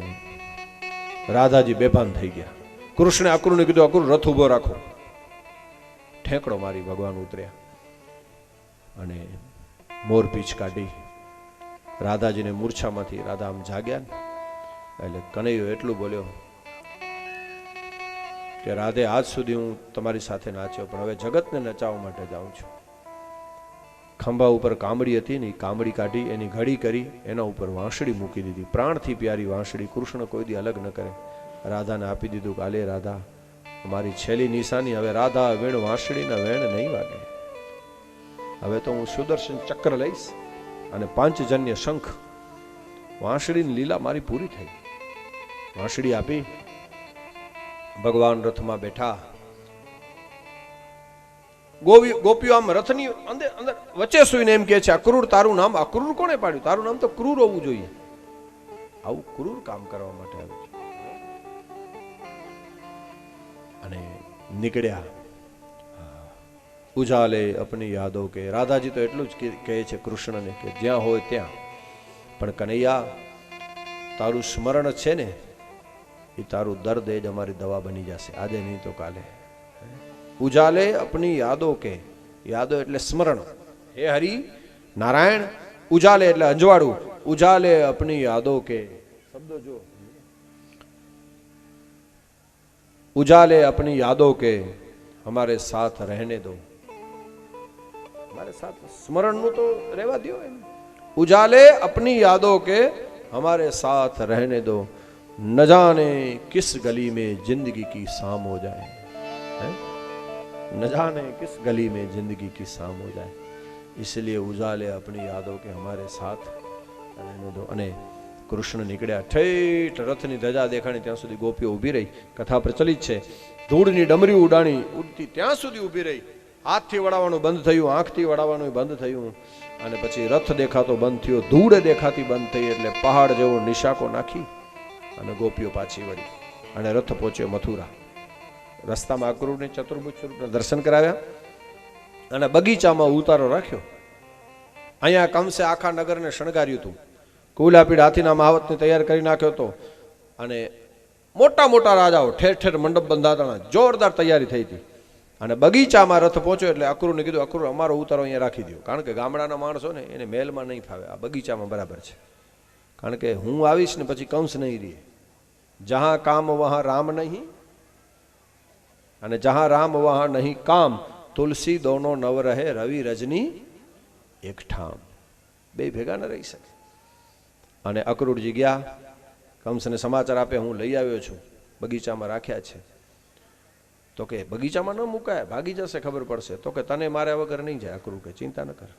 રાધાજી બેભાન થઈ ગયા. કૃષ્ણે અક્રૂરને કીધું, અક્રૂર રથ ઉભો રાખો. ઠેકડો મારી ભગવાન ઉતર્યા અને મોરપીંછ કાઢી રાધાજીને મૂર્છામાંથી. રાધા આમ જાગ્યા ને એટલે કનૈયો એટલું બોલ્યો કે રાધે આજ સુધી હું તમારી સાથે નાચ્યો પણ હવે જગતને નચાવવા માટે જાઉં છું. ખંભા ઉપર કામડી હતી ને, કામડી કાઢી એની ઘડી કરી એના ઉપર વાંસળી મૂકી દીધી. પ્રાણથી પ્યારી વાંસળી. કૃષ્ણ કોઈ દી અલગ ન કરે. રાધાને આપી દીધું. કાલે રાધા અમારી છેલ્લી નિશાની. હવે રાધા વેણ વાંસળીના વેણ નહીં વાગે. હવે તો હું સુદર્શન ચક્ર લઈશ અને પાંચજન્ય શંખ. વાંસળીની લીલા મારી પૂરી થઈ. વાંસળી આપી. ભગવાન રથમાં બેઠા. ગોપીઓ આમ રથની અંદર વચ્ચે સુઈને એમ કહે છે, અક્રૂર તારું નામ અક્રૂર કોણે પાડ્યું? તારું નામ તો ક્રૂર હોવું જોઈએ. આવું ક્રૂર કામ કરવા માટે આવ્યું છે. અને નીકળ્યા. ઉજાલે અપની યાદો કે. રાધાજી તો એટલું જ કહે છે કૃષ્ણને કે જ્યાં હોય ત્યાં પણ કનૈયા તારું સ્મરણ છે ને એ તારું દર્દ એ જ અમારી દવા બની જશે. આજે નહીં તો કાલે. ઉજાલે અપની યાદો કે. યાદો એટલે સ્મરણ. હે હરિ નારાયણ. ઉજાલે એટલે અંજવાળું. ઉજાલે અપની યાદો કે. શબ્દો જો. ઉજાલે અપની યાદો કે હમારે સાથ રહેને દો. हमारे साथ स्मरण नु तो रहवा दियो. उजाले अपनी यादों के हमारे साथ रहने दो. न जाने किस गली में जिंदगी की शाम हो जाए. न जाने किस गली में जिंदगी की शाम हो जाए. इसलिए उजाले अपनी यादों के हमारे साथ रहने दो. અને કૃષ્ણ નીકળ્યા. ઠેઠ રથની ધજા દેખાણી ત્યાં સુધી ગોપીઓ ઊભી રહી. કથા પ્રચલિત છે. ધૂળની ડમરી ઉડાણી ઉડતી ત્યાં સુધી ઊભી રહી. હાથથી વડાવવાનું બંધ થયું, આંખથી વડાવવાનું બંધ થયું અને પછી રથ દેખાતો બંધ થયો, ધૂળ દેખાતી બંધ થઈ. એટલે પહાડ જેવો નિશાકો નાખી અને ગોપીઓ પાછી વળી અને રથ પહોંચ્યો મથુરા. રસ્તામાં અક્રૂરને ચતુર્ભુજ સ્વરૂપના દર્શન કરાવ્યા અને બગીચામાં ઉતારો રાખ્યો. અહીંયા કંસે આખા નગરને શણગાર્યું હતું. કુલાપીડ હાથીના મહાવતને તૈયાર કરી નાખ્યો હતો અને મોટા મોટા રાજાઓ ઠેર ઠેર મંડપ બંધાતા. જોરદાર તૈયારી થઈ હતી. અને બગીચામાં રથ પહોંચ્યો એટલે અક્રૂરને કીધું, અક્રૂર અમારો ઉતારો અહીંયા રાખી દો. કારણ કે ગામડાના માણસો ને એને મહેલમાં નહીં ફાવે. આ બગીચામાં બરાબર છે. કારણ કે હું આવીશ ને પછી કંસ નહીં રહે. જહાં કામ વહાં રામ નહીં અને જહાં રામ વહાં નહીં કામ. તુલસી દોનો નવ રહે રવિ રજની એક ઠામ. બે ભેગા ન રહી શકે. અને અક્રૂરજી ગયા. કંસને સમાચાર આપે, હું લઈ આવ્યો છું, બગીચામાં રાખ્યા છે. તો કે બગીચામાં ન મુકાય, ભાગી જશે, ખબર પડશે. તો કે તને માર્યા વગર નહીં જાય. અક્રૂર કે ચિંતા ન કર.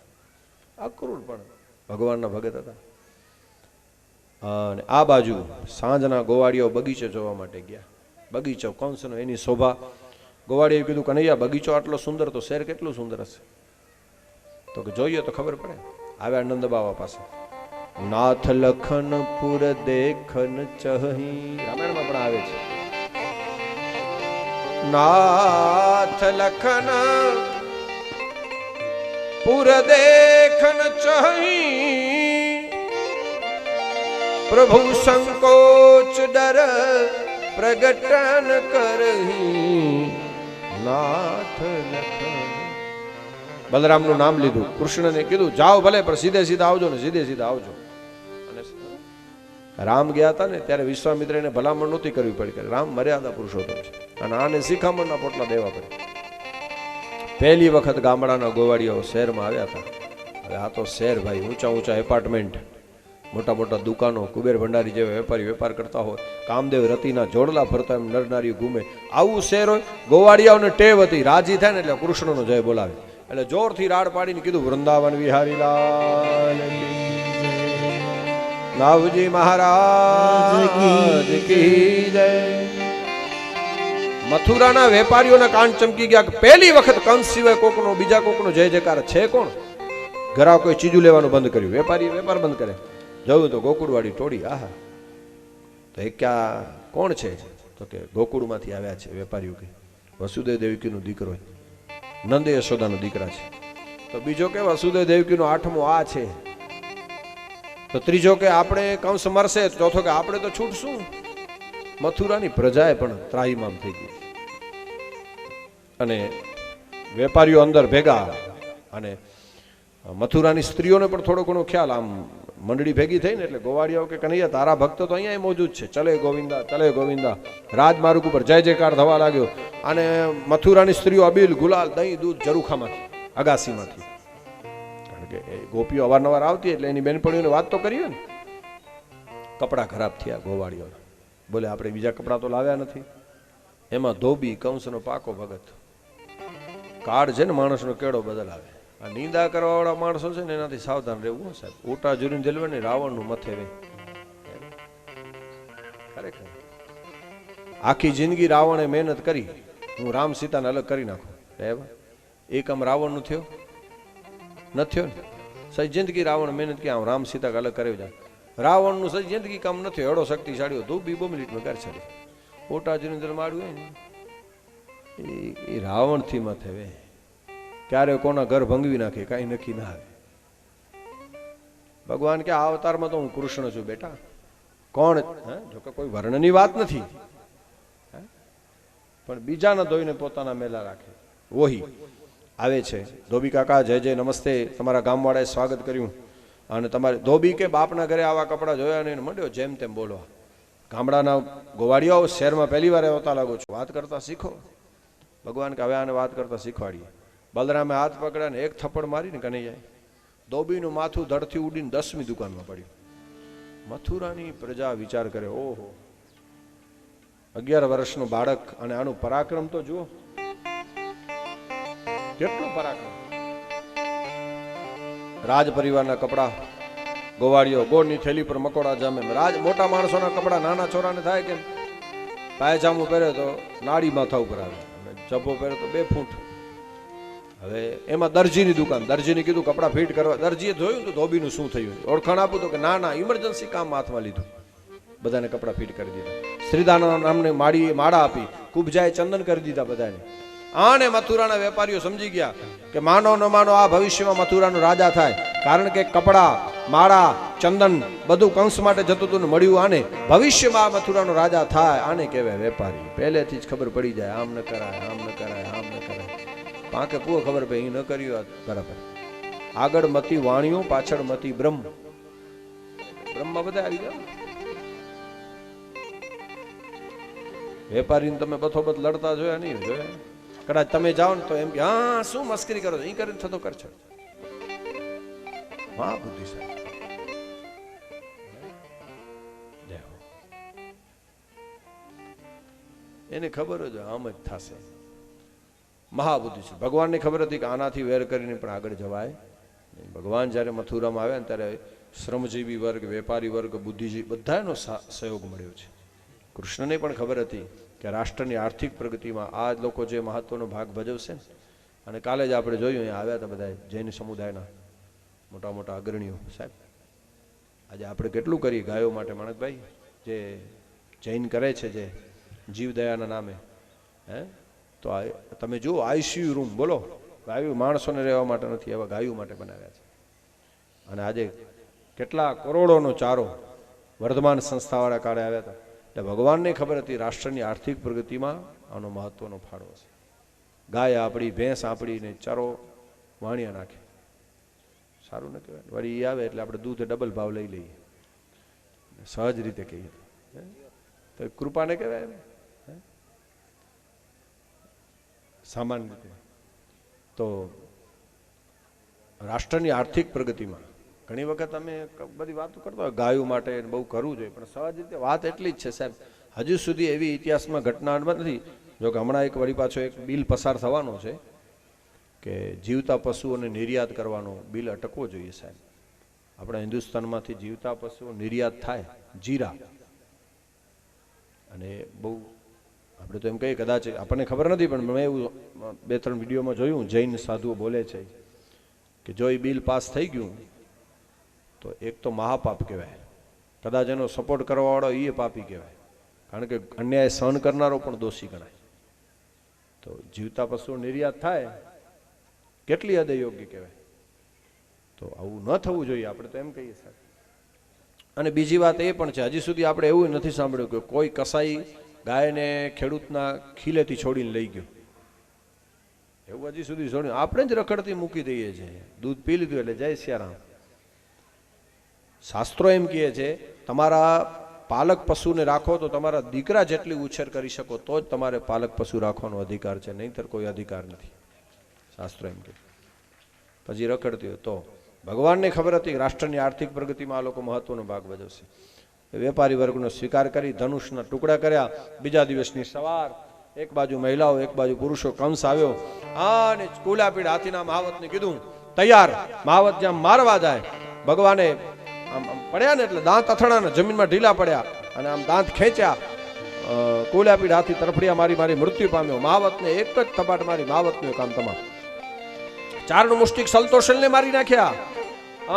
અક્રૂર પણ ભગવાનના ભગત હતા. અને આ બાજુ સાંજના ગોવાળીઓ બગીચો જોવા માટે ગયા. બગીચો કંસનો, એની શોભા. ગોવાળીએ કીધું, કનૈયા બગીચો આટલો સુંદર તો શેર કેટલું સુંદર હશે. તો કે જોઈએ તો ખબર પડે. આવ્યા નંદ બાવા પાસે. નાથ લખન પુર દેખન ચહી. રામાયણમાં પણ આવે છે. નાથ લખન પુર દેખન ચહી. પ્રભુ સંકોચ ડર પ્રગટન કરહી નાથ લખન. બલરામનું નામ લીધું, કૃષ્ણને કીધું જાઓ ભલે પણ સીધે સીધા આવજો ને, સીધે સીધા આવજો. અને રામ ગયા હતા ને ત્યારે વિશ્વામિત્ર એને ભલામણ નહોતી કરવી પડી કે રામ મર્યાદા પુરુષોત્તમ છે અને આને શિખામણના પોટલા દેવા પડે. પહેલી વખત ગામડાના ગોવાળીઓ શહેરમાં આવ્યા હતા. હવે આ તો શહેર ભાઈ, ઊંચા ઊંચા એપાર્ટમેન્ટ, મોટા મોટા દુકાનો, કુબેર ભંડારી જેવા વેપારી વેપાર કરતા હોય, કામદેવ રતિના જોડલા ફરતા એમ નરનારીઓ ઘૂમે, આવું શહેર હોય. ગોવાળિયાઓને ટેવ હતી, રાજી થાય ને એટલે કૃષ્ણનો જય બોલાવે, એટલે જોરથી રાડ પાડીને કીધું વૃંદાવન વિહારી લાલ નાવજી મહારાજ કી જય. મથુરાના વેપારીઓના કાન ચમકી ગયા કે પહેલી વખત કંસ સિવાય કોકનો બીજા કોકનો જય જયકાર છે કોણ. ઘરા કોઈ ચીજું લેવાનું બંધ કર્યું, વેપારી વેપાર બંધ કરે. જોયું તો ગોકુળવાળી ટોળી, આહા. તો એ ક્યાં કોણ છે? તો કે ગોકુળમાંથી આવ્યા છે વેપારીઓ, કે વસુદેવ દેવકીનો દીકરો, નંદ યશોદાનો દીકરા છે. તો બીજો કે વસુદેવ દેવકીનો આઠમો આ છે. તો ત્રીજો કે આપણે કંસ મરશે. ચોથો કે આપણે તો છૂટશું. મથુરાની પ્રજાએ પણ ત્રાહિમામ થઈ ગઈ અને વેપારીઓ અંદર ભેગા અને મથુરાની સ્ત્રીઓને પણ થોડો ઘણો ખ્યાલ, આમ મંડળી ભેગી થઈ ને એટલે ગોવાળિયાઓ કે કનૈયા તારા ભક્તો તો અહીંયા મોજૂદ છે, ચલે ગોવિંદા ચલે ગોવિંદા. રાજમાર્ગ ઉપર જય જયકાર થવા લાગ્યો અને મથુરાની સ્ત્રીઓ અબીલ ગુલાલ દહીં દૂધ ઝરૂખામાંથી અગાસીમાંથી, કારણ કે ગોપીઓ અવારનવાર આવતી એટલે એની બેનપણીઓને વાત તો કરી ને. કપડાં ખરાબ થયા ગોવાળિયોના, બોલે આપણે બીજા કપડાં તો લાવ્યા નથી. એમાં ધોબી કંસનો પાકો ભગત. કાળ છે ને માણસનો કેળો બદલાવે. આ નિંદા કરવા વાળા માણસો છે ને એનાથી સાવધાન રહેવું સાહેબ. ઉટા જુરીને જલવે ને રાવણનું મથે વે. ખરેખર આખી જિંદગી રાવણે મહેનત કરી, હું રામ સીતાને અલગ કરી નાખું. એ કામ રાવણનું થયો ન થયો ને. સહી જિંદગી રાવણ મહેનત કે રામ સીતા અલગ કરી જાય. રાવણનું સહી જિંદગી કામ ન થયો. એડો શક્તિશાળી ધોબી 2 મિનિટમાં કરી શકે. ઉટા જુરીને જલ માર્યું હોય ને એ રાવણથી મથે વે. ક્યારે કોના ઘર ભંગવી નાખે કઈ નક્કી ના આવે. ભગવાન કે આ અવતારમાં તો હું કૃષ્ણ છું બેટા. કોણ? જો કે કોઈ વર્ણની વાત નથી, પણ બીજાના ધોઈને પોતાના મેલા રાખે. વહી આવે છે. ધોબી કાકા જય જય નમસ્તે, તમારા ગામવાળાએ સ્વાગત કર્યું. અને તમારે ધોબી કે બાપના ઘરે આવા કપડાં જોયા ને મંડ્યો જેમ તેમ બોલવા. ગામડાના ગોવાળિયાઓ શહેરમાં પહેલી વાર આવતા લાગો છો, વાત કરતા શીખો. ભગવાન કે હવે આને વાત કરતા શીખવાડીએ. બલરામે હાથ પકડ્યા ને એક થપ્પડ મારીને કનૈયાએ ધોબીનું માથું ધડથી ઉડીને 10મી દુકાનમાં પડ્યું. મથુરાની પ્રજા વિચાર કરે, ઓહો 11 વર્ષનું બાળક અને આનું પરાક્રમ તો જુઓ, કેટલું પરાક્રમ. રાજ પરિવારના કપડા, ગોવાળીઓ ગોળની થેલી પર મકોડા જામે. રાજ મોટા માણસોના કપડા નાના છોરાને થાય કે પાયજામો પહેરે તો નાડી માથા ઉપર આવે, જબ્બો પહેરે તો 2 ફૂટ. હવે એમાં દરજીની દુકાન, દરજીને કીધું કપડા ફિટ કરવા. દરજીએ જોયું તો ધોબીનું શું થયું, ઓળખાણ આપું તો કે ના ના ઇમરજન્સી કામ હાથમાં લીધું, બધાને કપડા ફિટ કરી દીધા. શ્રીદાના નામને માળા આપી, કુબજાએ ચંદન કરી દીધા બધાને. આને મથુરાના વેપારીઓ સમજી ગયા કે માનો ન માનો આ ભવિષ્યમાં મથુરાનો રાજા થાય, કારણ કે કપડા માળા ચંદન બધું કંસ માટે જતું હતું ને મળ્યું આને. ભવિષ્યમાં આ મથુરાનો રાજા થાય, આને કહેવાય વેપારી. પહેલેથી જ ખબર પડી જાય, આમ ન કરાય આમ ન કરાય આમ ન કરાય. પાંકે પૂરો ખબર પડી એ ન કર્યું બરાબર. આગળ મતી વાણીઓ, પાછળ મતી બ્રહ્મ. બ્રહ્મમાં બધા આવી જાવ. વેપારીને તમે બથોબથ લડતા જોયા નહીં? જોયા? કદાચ તમે જાઓ ને તો એમ કે હા શું મસ્કરી કરો છો, એ કરીને થતો કરશો. હા બુદ્ધિશાળી. એને ખબર જ આમ જ થશે. મહાબુદ્ધિ છે. ભગવાનને ખબર હતી કે આનાથી વેર કરીને પણ આગળ જવાય. ભગવાન જ્યારે મથુરામાં આવ્યા ને ત્યારે શ્રમજીવી વર્ગ, વેપારી વર્ગ, બુદ્ધિજીવી બધાનો સહયોગ મળ્યો છે. કૃષ્ણને પણ ખબર હતી કે રાષ્ટ્રની આર્થિક પ્રગતિમાં આ લોકો જે મહત્વનો ભાગ ભજવશે ને. અને કાલે જ આપણે જોયું અહીંયા આવ્યા હતા બધા જૈન સમુદાયના મોટા મોટા અગ્રણીઓ. સાહેબ આજે આપણે કેટલું કરીએ ગાયો માટે માણકભાઈ, જે જૈન કરે છે જે જીવદયાના નામે. તો તમે જુઓ આઈસીયુ રૂમ, બોલો ગાયો માણસોને રહેવા માટે નથી, એવા ગાયો માટે બનાવ્યા છે. અને આજે કેટલા કરોડોનો ચારો વર્ધમાન સંસ્થાવાળા કાળે આવ્યા હતા. એટલે ભગવાનને ખબર હતી રાષ્ટ્રની આર્થિક પ્રગતિમાં આનો મહત્વનો ફાળો છે. ગાય આપણી, ભેંસ આપણી ને ચારો વાણિયા નાખે, સારું ન કહેવાય. વળી એ આવે એટલે આપણે દૂધ ડબલ ભાવ લઈ લઈએ, સહજ રીતે કહીએ તો કૃપાને કહેવાય ને સામાન્ય રીતે. તો રાષ્ટ્રની આર્થિક પ્રગતિમાં ઘણી વખત અમે બધી વાતો કરતા હોય ગાયો માટે બહુ કરવું જોઈએ, પણ સહજ રીતે વાત એટલી જ છે સાહેબ, હજુ સુધી એવી ઇતિહાસમાં ઘટના નથી. જો કે હમણાં એક વળી પાછો એક બિલ પસાર થવાનો છે કે જીવતા પશુઓને નિર્યાત કરવાનો બિલ અટકવો જોઈએ સાહેબ. આપણા હિન્દુસ્તાનમાંથી જીવતા પશુઓ નિર્યાત થાય, જીરા, અને બહુ આપણે તો એમ કહીએ કદાચ આપણને ખબર નથી, પણ મેં એવું 2-3 વિડીયોમાં જોયું, જૈન સાધુઓ બોલે છે કે જો એ બિલ પાસ થઈ ગયું તો એક તો મહાપાપ કહેવાય, કદાચ એનો સપોર્ટ કરવાવાળો એ પાપી કહેવાય, કારણ કે અન્યાય સહન કરનારો પણ દોષી ગણાય. તો જીવતા પશુઓ નિર્યાત થાય કેટલી હદે યોગ્ય કહેવાય. તો આવું ન થવું જોઈએ, આપણે તો એમ કહીએ સાહેબ. અને બીજી વાત એ પણ છે, હજી સુધી આપણે એવું નથી સાંભળ્યું કે કોઈ કસાઈ ગાયને ખેડૂતના ખીલેથી છોડીને લઈ ગયો, એવું હજી સુધી છોડ્યું. આપણે જ રખડતી મૂકી દઈએ છીએ, દૂધ પી લીધું એટલે જય સિયારામ. શાસ્ત્રો એમ કહે છે તમારા પાલક પશુને રાખો તો તમારા દીકરા જેટલી ઉછેર કરી શકો તો જ તમારે પાલક પશુ રાખવાનો અધિકાર છે, નહીંતર કોઈ અધિકાર નથી, શાસ્ત્રો એમ કહે. પછી રખડતી હોય તો ભગવાનને ખબર હતી કે રાષ્ટ્રની આર્થિક પ્રગતિમાં આ લોકો મહત્વનો ભાગ ભજવશે. વેપારી વર્ગનો સ્વીકાર કરી ધનુષના ટુકડા કર્યા. બીજા દિવસની સવાર, એક બાજુ મહિલાઓ એક બાજુ પુરુષો, કંસ આવ્યો અને કુલાપીડ હાથીના મહાવતને કીધું તૈયાર. મહાવત જ્યાં મારવા જાય, ભગવાને આમ પડ્યા ને એટલે દાંત અથડાના જમીનમાં ઢીલા પડ્યા અને આમ દાંત ખેંચ્યા. કુલાપીડ હાથી તરફડિયા મારી મારી મૃત્યુ પામ્યો. મહાવતને એક જ થપાટ મારી મહાવતનું કામ તમામ. ચારણું મુષ્ટિક સલતોષણને મારી નાખ્યા.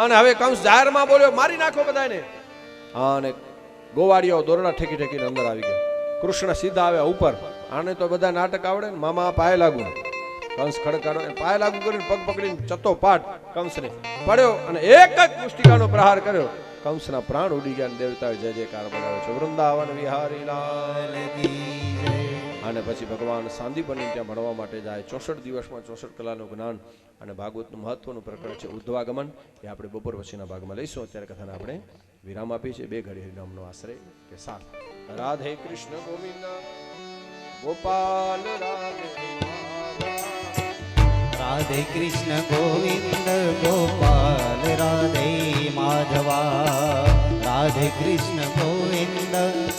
અને હવે કંસ જાહેરમાં બોલ્યો મારી નાખો બધાને. અને ગોવાળિયાઓ દોરડા ઠેકી ઠેકીને અંદર આવી ગયા. કૃષ્ણ સીધા આવ્યા ઉપર. આને તો બધા નાટક આવડે ને, મામા પાય લાગુ. કંસ ખડકાનો પાય લાગુ કરીને પગ પકડીને ચતો પાટ કંસને પડ્યો અને એક જ મુષ્ટિકાનો પ્રહાર કર્યો. કંસના પ્રાણ ઉડી ગયા. દેવતાએ જય જયકાર બોલાવ્યો છે. વૃંદાવન વિહારી લાલ કી જય. અને પછી ભગવાન સાંદીપની ત્યાં ભણવા માટે જાય. 64 દિવસમાં 64 કલાનું જ્ઞાન અને ભાગવતનું મહત્વનું પ્રકરણ છે ઉદ્ધવાગમન. એ આપણે બપોર પછીના ભાગમાં લઈશું. અત્યારે કથાને આપણે વિરામ આપી છે. 2 ઘડી હરિનામનો આશ્રય કે સાથ. રાધે કૃષ્ણ ગોવિંદ ગોપાલ રાધે કૃષ્ણ ગોવિંદ ગોપાલ રાધે માધવા. રાધે કૃષ્ણ ગોવિંદ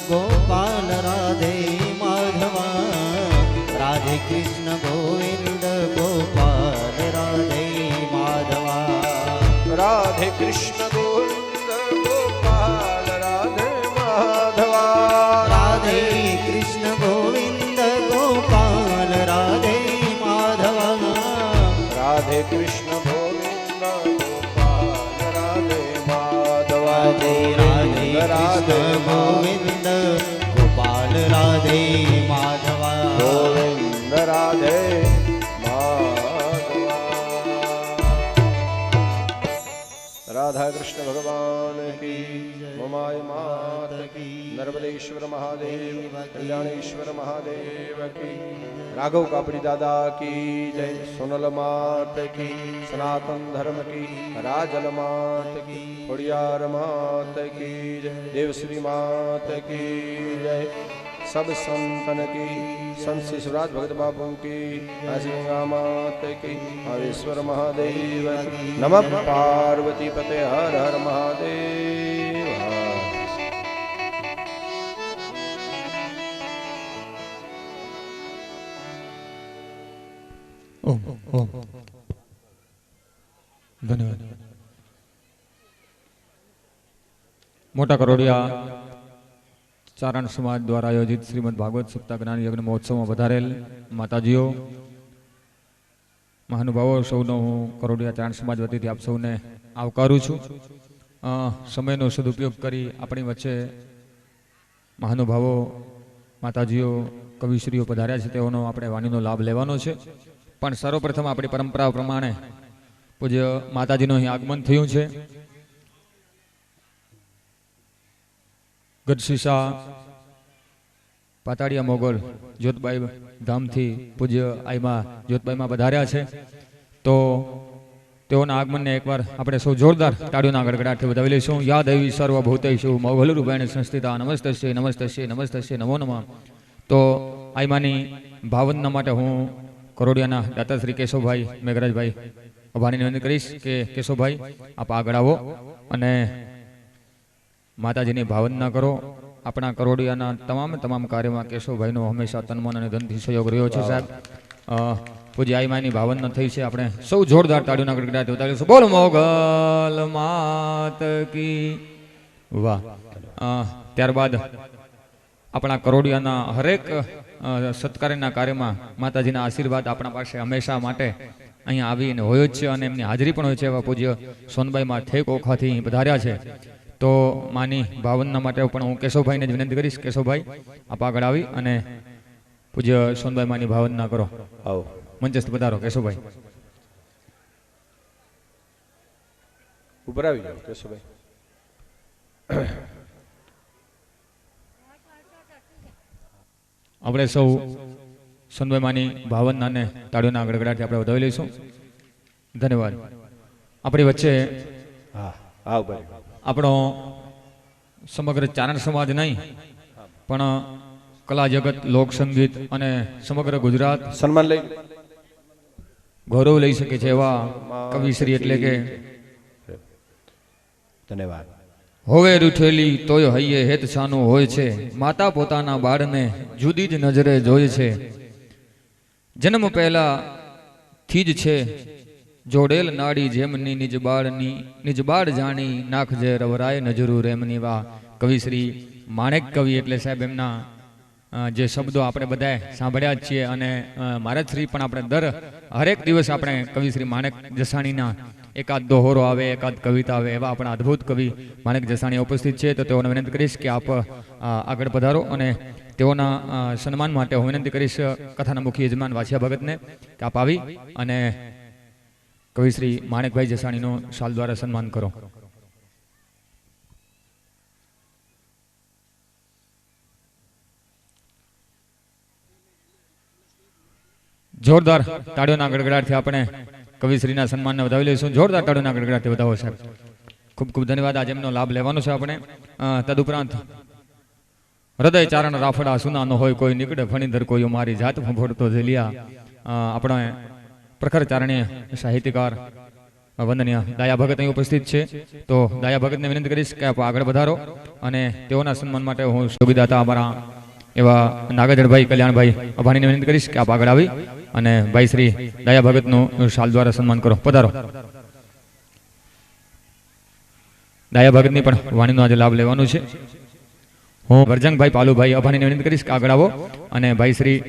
ગોપાલ રાધે માધવા. રાધે કૃષ્ણ ગોવિંદ ગોપાલ રાધે માધવા. રાધે કૃષ્ણ ગોવિંદ ગોપાલ રાધે માધવા. રાધે કૃષ્ણ ગોવિંદ ગોપાલ રાધે માધવા. રાધે કૃષ્ણ ગોવિંદ ગોપાલ રાધે માધવા. રાધે કૃષ્ણ ગોવિંદ ગોપાલ રાધે માધવા. ગોવિંદ રાધે માધવા. રાધા કૃષ્ણ ભગવાન કી મમાય માત કી. નર્મદેશ્વર મહાદેવ કલ્યાણેશ્વર મહાદેવ કી. રાઘવ કાપડી દાદા કી જય. સોનલ માત કી. સનાતન ધર્મ કી. રાજલ માત કી. ખોડિયાર માત કી જય. દેવશ્રી માત કી જય. सब संतन की. संत श्री शिवराज भगत बापू की. गंगा मात की. हरेश्वर महादेव की. नमः पार्वती पते हर हर महादेव. ધન્યવાદ. મોટા કરોડિયા ચારણ સમાજ દ્વારા આયોજિત શ્રીમદ ભાગવત સપ્તાહ જ્ઞાન યજ્ઞ મહોત્સવમાં વધારેલ માતાજીઓ, મહાનુભાવો, સૌનો હું કરોડિયા ચારણ સમાજ વતીથી આપ સૌને આવકારું છું. સમયનો સદુપયોગ કરી આપણી વચ્ચે મહાનુભાવો, માતાજીઓ, કવિશ્રીઓ પધાર્યા છે. તેઓનો આપણે વાણીનો લાભ લેવાનો છે. પણ સર્વપ્રથમ આપણી પરંપરા પ્રમાણે પૂજ્ય માતાજીનું અહીં આગમન થયું છે. ગઢશીશા પાતાળિયા મોગલ જ્યોતબાઈ ધામથી પૂજ્ય આઈમાં જ્યોતબાઈમાં પધાર્યા છે. તો તેઓના આગમનને એકવાર આપણે સૌ જોરદાર તાળીઓના ગડગડાટથી વધાવી લઈશું. યા દેવી સર્વભૂતેષુ મોગલ રૂપેણ સંસ્થિતા નમસ્તસ્ય નમસ્તસ્ય નમસ્તસ્ય નમો નમઃ. તો આઈમાની ભાવનના માટે હું કરોડિયાના દાતા શ્રી કેશવભાઈ મેઘરાજભાઈ અભાની વિનંતી કરીશ કે કેશવભાઈ આપ આગળ આવો અને માતાજીની ભાવના કરો. આપણા કરોડિયાના તમામ કાર્યમાં કેશવભાઈનો હંમેશા તનમન અને ધનથી સહયોગ રહ્યો છે. સાહેબ પૂજ્ય આઈમાની ભાવના થઈ છે. આપણે સૌ જોરદાર તાળીઓના ગડગડાટ ઉતારીશું. બોલ મોગલ માત કી વાહ. ત્યારબાદ આપણા કરોડિયાના હરેક સત્કારના કાર્યમાં માતાજીના આશીર્વાદ આપણા પાસે હંમેશા માટે અહીંયા આવીને હોય જ છે અને એમની હાજરી પણ હોય છે. એવા પૂજ્ય સોનબાઈમાં ઠેક ઓખાથી પધાર્યા છે. તો માની ભાવના માટે પણ હું કેશવભાઈને જ વિનંતી કરીશ. કેશવભાઈ આપ આગળ આવી અને પૂજ્ય સોનબાઈ માની ભાવના કરો. આવો મંચસ્થ પધારો કેશવભાઈ. ઉપર આવી જાઓ કેશવભાઈ. આપણે સૌ સોનબાઈ માની ભાવનાને તાળીઓના ગડગડાટથી આપણે વધાવી લઈશું. ધન્યવાદ. આપણી વચ્ચે હા આવ ભાઈ. આપણો સમગ્ર ચારણ સમાજ નહીં પણ કલા જગત લોક સંગીત અને સમગ્ર ગુજરાત સન્માન લઈ ગૌરવ લઈ શકે છે એવા કવિશ્રી એટલે કે ધન્યવાદ. હોવે રૂઠેલી તોય હૈયે હેત છાનું હોય છે. માતા પોતાના બાળને જુદી જ નજરે જોય છે. જન્મ પહેલા થી જ છે જોડેલ નાડી જેમની નિજ બાળ જાણી નાખજે રવરાય નજરૂ રેમની. વા કવિશ્રી માણેક કવિ એટલે સાહેબ એમના જે શબ્દો આપણે બધા સાંભળ્યા જ છીએ અને મહારાજ શ્રી પણ આપણે દર હરેક દિવસ આપણે કવિશ્રી માણેક જસાણીના એકાદ દોહોરો આવે એકાદ કવિતા આવે એવા આપણા અદ્ભુત કવિ માણેક જસાણી ઉપસ્થિત છે. તો તેઓને વિનંતી કરીશ કે આપ આગળ પધારો અને તેઓના સન્માન માટે હું વિનંતી કરીશ કથાના મુખ્ય યજમાન વાસિયા ભગતને કે આપ આવી અને કવિશ્રી માણેકભાઈ જસાણીનો શાલ દ્વારા સન્માન કરો. જોરદાર તાળીઓના ગડગડાટથી આપણે કવિશ્રીના સન્માનને વધાવી લઈશું. જોરદાર તાળીઓના ગડગડાટથી વધાવો સાહેબ. ખૂબ ખૂબ ધન્યવાદ. આજે એમનો લાભ લેવાનો છે આપણે. તદુપરાંત હૃદય ચારણ રાફડા સુનાનો હોય કોઈ નીકળે ફણીધર કોઈ મારી જાત ફોડતો ઝેલિયા. આપણે પ્રખર ચારણીય સાહિત્યકાર વંદનીય દાયા ભગત અહીં ઉપસ્થિત છે. તો દાયા ભગતને વિનંતી કરીશ કે આપ આગળ વધારો અને તેઓના સન્માન માટે હું સુવિધાતા અમારા એવા નાગજળભાઈ કલ્યાણભાઈ અભાણીને વિનંતી કરીશ કે આપ આગળ આવી અને ભાઈ શ્રી દાયા ભગતનું શાલ દ્વારા સન્માન કરો. પધારો. દાયા ભગતની પણ વાણીનો આજે લાભ લેવાનો છે. હું વરજંગભાઈ પાલુભાઈ અભાણીને વિનંતી કરીશ કે આગળ આવો અને ભાઈ શ્રી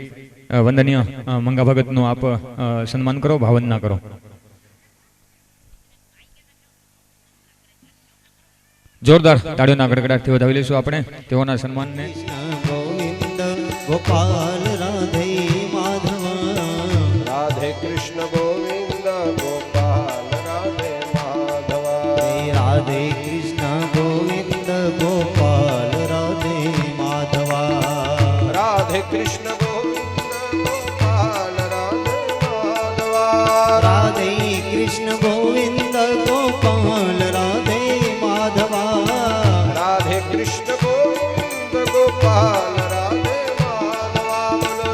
વંદનીય મંગા ભગતનું આપ સન્માન કરો, ભાવના કરો. જોરદાર તાળીઓના ગડગડાટથી વધાવી લઈશું આપણે તેઓના સન્માનને. ગોવિંદ ગોપાલ રાધે માધવ. રાધે કૃષ્ણ ગોવિંદ ગોપાલ રાધે માધવ. રાધે કૃષ્ણ ગોવિંદ ગોપાલ રાધે માધવ. રાધે કૃષ્ણ રાધે કૃષ્ણ ગોવિંદ ગોપાલ રાધે માધવ. રાધે કૃષ્ણ ગોવિંદ ગોપાલ રાધે માધવ.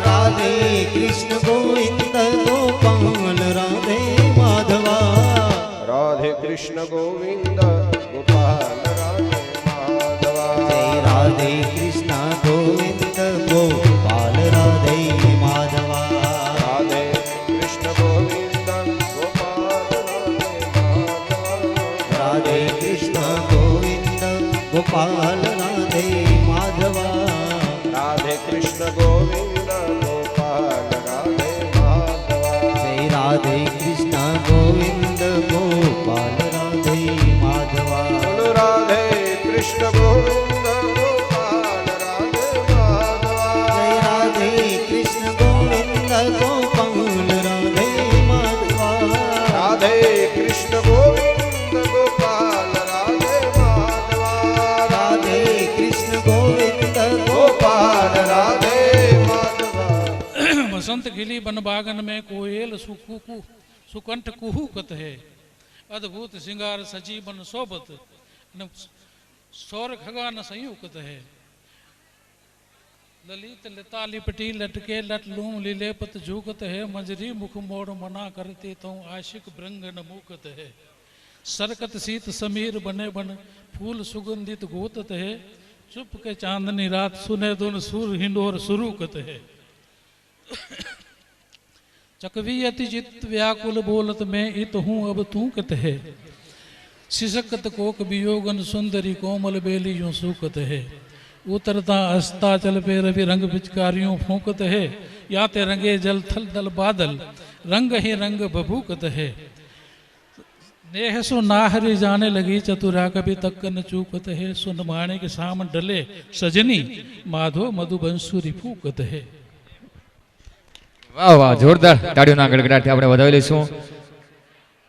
રાધે કૃષ્ણ ગોવિંદ ગોપાલ રાધે માધવ. રાધે કૃષ્ણ ગોવિંદ ગોપાલ રાધે માધવ. રાધે કૃષ્ણ ગોવિંદ ગોપાલ રાધે માધવ. રાધે કૃષ્ણ ગોવિંદ ગોપાલ રાધે માધવ. રાધે કૃષ્ણ ગોવિંદ ગોપાલ રાધે માધવ. રાધે કૃષ્ણ ગોવિંદ ગોપાલ રાધે માધવ. રાધે કૃષ્ણ ગોવિંદ ગોપાલ રાધે માધવ. બોલો રાધે કૃષ્ણ ગોવિંદ ગોપાલ રાધે માધવ. રાધે કૃષ્ણ ગોવિંદ ગોપાલ રાધે માધવ. રાધે કૃષ્ણ ગોવિંદ ગોપાલ રાધે માધવ. રાધે કૃષ્ણ ગોવિંદ ગોપાલ રાધે खिली बन बागन में कोयल सुकंठ कुहूकत है। अद्भुत श्रृंगार सची बन सोबत सौर खगान संयुक्त है। ललित लता लिपटी लटके लट लूम लीले पत झूकत है। मंजरी मुख मोड़ मना करते तो आशिक भृंगन मूकत है। सरकत शीत समीर बने बन फूल सुगंधित गोतत है। चुप के चांदनी रात सुने दुन सुर हिंडोर सुरूकत है। चकवी अति चित व्याकुल बोलत मैं इत हूँ अब तू कत है। सिसकत कोक वियोगन सुंदरी कोमल बेली यूं सूकत है। उतरता अस्ता चल पे रवि रंग पिचकारियों फूकत है। याते रंगे जल थल दल बादल रंग ही रंग बभूकत है। नेह सो नाहरी जाने लगी चतुरा कभी तक न चूकत है। सुन माणे के साम डले सजनी माधो मधु बंसुरी फूकत है। વાહ વાહ, જોરદાર તાળીઓના ગડગડાટથી આપણે વધાવી લઈશું.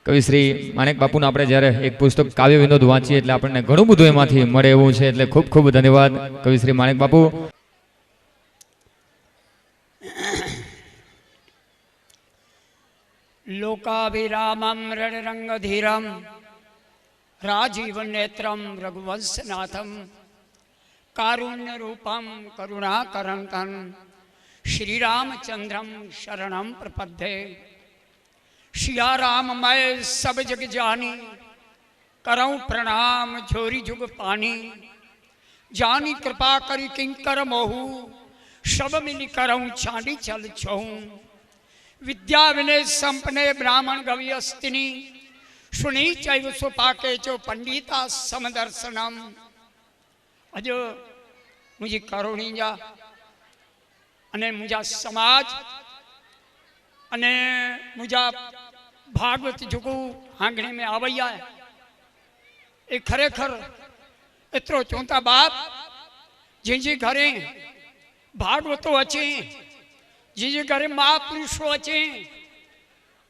કવિ શ્રી માણેક બાપુનું આપણે જ્યારે એક પુસ્તક કાવ્ય વિનોદ વાંચીએ એટલે આપણને ઘણું બધું એમાંથી મળે એવું છે. એટલે ખૂબ ખૂબ ધન્યવાદ કવિ શ્રી માણેક બાપુ. लोकाभिरामं रणरंगधीरं राजीव नेत्रं रघुवंशनाथं कारुण्य रूपं करुणाकरंकं श्रीरामचंद्रम शरणं प्रपद्ये। सिया राम मैं सब जग जानी करऊँ प्रणाम झोरी जुग पानी। जानी कृपा करी किंकर मोहू सब मिली करऊँ छांडी चल छहूँ। विद्या विनय संपन्ने ब्राह्मण गव्यस्तिनी सुनी चैव सुपाके चो पंडिता समदर्शनम। अजो मुझी करुणी जा अने मुझा समाज अने मुझा भागवत जुगु आंगणे में आवैया है। ए खरेखर एतरो चौथा बाप जिंजी घरे भागवतो अचे जिंजी घरे महापुरुषो अचे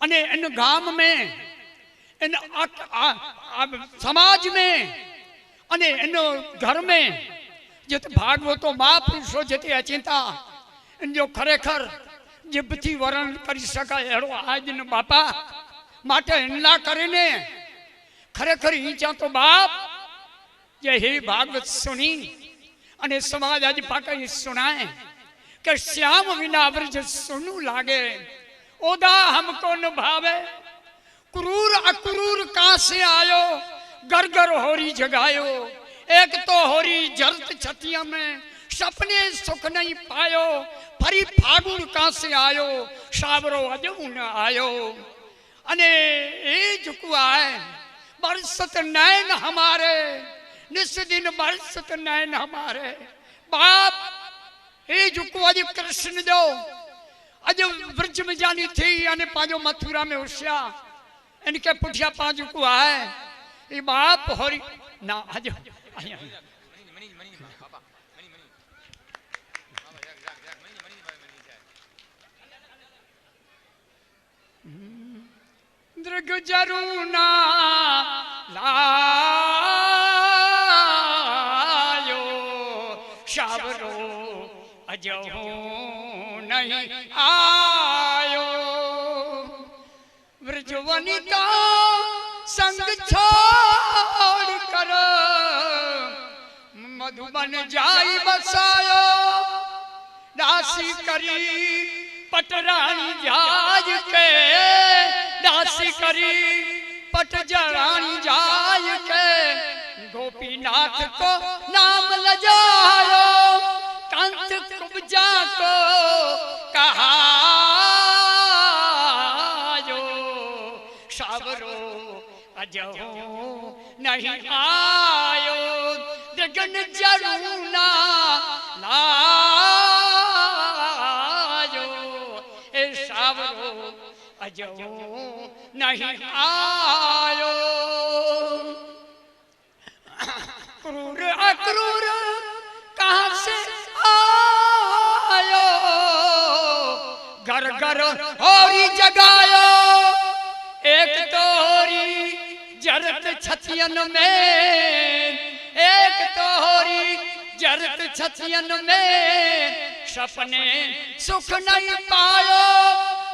अने इन गाम में इन समाज में अने इन घर में जित भागवतो महापुरुषो जिते अचेता इन जो खरेखर जिबथी वर्ण करी सका एड़ो आज न बापा माटे इनला करे ने खरेखर ईचा तो बाप जे हे भागवत सुनी अने समाज आज पाका ये सुनाए कि श्याम विना व्रज सुनु लागे ओदा हमको न भावे। क्रूर अक्रूर कहां से आयो घर घर होरी जगायो। एक तो होरी जरत छतिया में सपने सुख नहीं पायो। फरी फागुन कहां से आयो सावरो अजू न आयो। अने ए जुकु आए बरसत नैन हमारे निस दिन बरसत नैन हमारे। बाप ए जुकु अज कृष्ण जो अज ब्रज में जानी थी अने पांजो मथुरा में उष्या इनके पुठिया पांच को आए ये बाप होरी ना अज दृग जरूना लायो शावरो अजहो नहीं आयो। व्रज वनिता संग छोड़ कर मधुबन जाई बसायो। दासी करी पटरानी जाज के दासी करी पटजरानी जाज के गोपीनाथ को नाम लजायो। कंत कुब्जा को कहायो सावरो अजहो नहीं आयो। गगन जरूना लायो ए सावरो अजहो नहीं आयो। क्रूर अक्रूर कहां से आयो घर घर होरी जगायो। एक तो होरी जरत छतियन में एक तो होरी जरत छतियन में सपने सुख नहीं पायो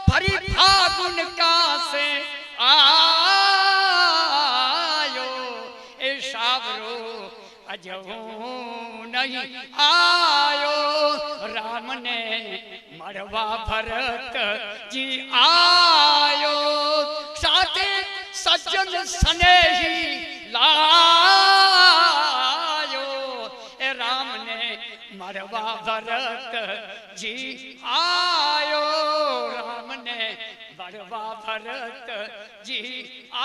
फरी फागुन का से आयो ए सावरो अजो नहीं आयो राम ने मरवा भरत जी आयो साथे सज्जन स्नेही लायो ए राम ने मरवा भरत जी आयो राम ने मरवा भरत जी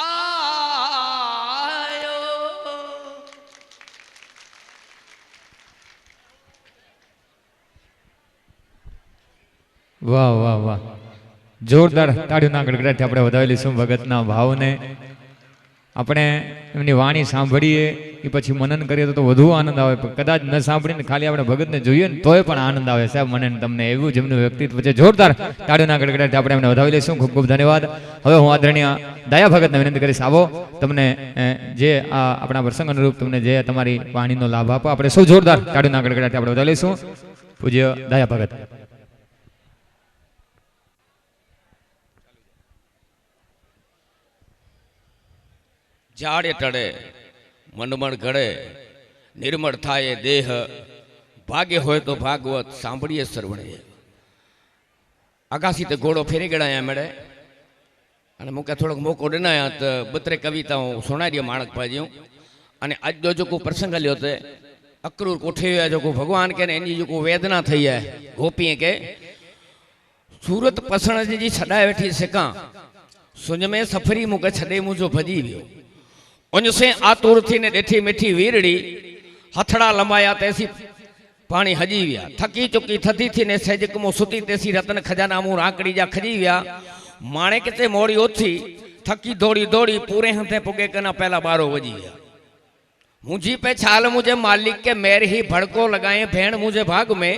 आयो। વાહ વાહ વાહ, જોરદાર તાળીઓના ગડગડાટથી આપણે વધાવી લઈશું ભગતના ભાવને. આપણે એમની વાણી સાંભળીએ એ પછી મનન કરીએ તો વધુ આનંદ આવે, પણ કદાચ ન સાંભળીને ખાલી આપણે ભગતને જોઈએ ને તોય પણ આનંદ આવે સાહેબ મને તમને. એવું જેમનું વ્યક્તિત્વ છે, જોરદાર તાળીઓના ગડગડાટથી આપણે એમને વધાવી લઈશું. ખૂબ ખૂબ ધન્યવાદ. હવે હું આદરણીય દયા ભગતને વિનંતી કરીશ, આવો તમને જે આ આપણા પ્રસંગ અનુરૂપ તમને જે તમારી વાણીનો લાભ આપો. આપણે સૌ જોરદાર તાળીઓના ગડગડાટથી આપણે વધાવી લઈશું. પૂજ્ય દયા ભગત. જાડે ટળે મનમણ ઘડે નિર્મળ થાય દેહ ભાગ્ય હોય તો ભાગવત સાંભળીએ સરવણે. આકાશી તે ઘોડો ફેરી ગણાયા મેળે અને મૂકે થોડોક મોકો ડનાયા તો બત્રે કવિતા હું સુણાડીએ માણક પાજ્યું. અને આજ જો કોઈ પ્રસંગ લ્યો તે અક્રૂર કોઠે જો કોઈ ભગવાન કે એની જો કોઈ વેદના થઈ જાય ગોપીએ કે सूरत पसण जी छॾाए वेठी सिकां सुञ में सफरी मूंखे छॾे मुंहिंजो भॼी वियो उन से आतुर थी ने ॾिठी मिठी वीरड़ी हथड़ा लंबाया तेसी पाणी हजी विया थकी चुकी थधी थी ने सेजक मो सुती तेसी रतन खजाना मूं राकड़ी जा खजी विया माणे किते मोड़ी ओथी थकी दौड़ी दौड़ी पूरे हथे पुगे कना पहला 12 वजी विया मुझी पे छाल मुझे मालिक के मेर ही भड़को लगाए भेण मुझे भाग में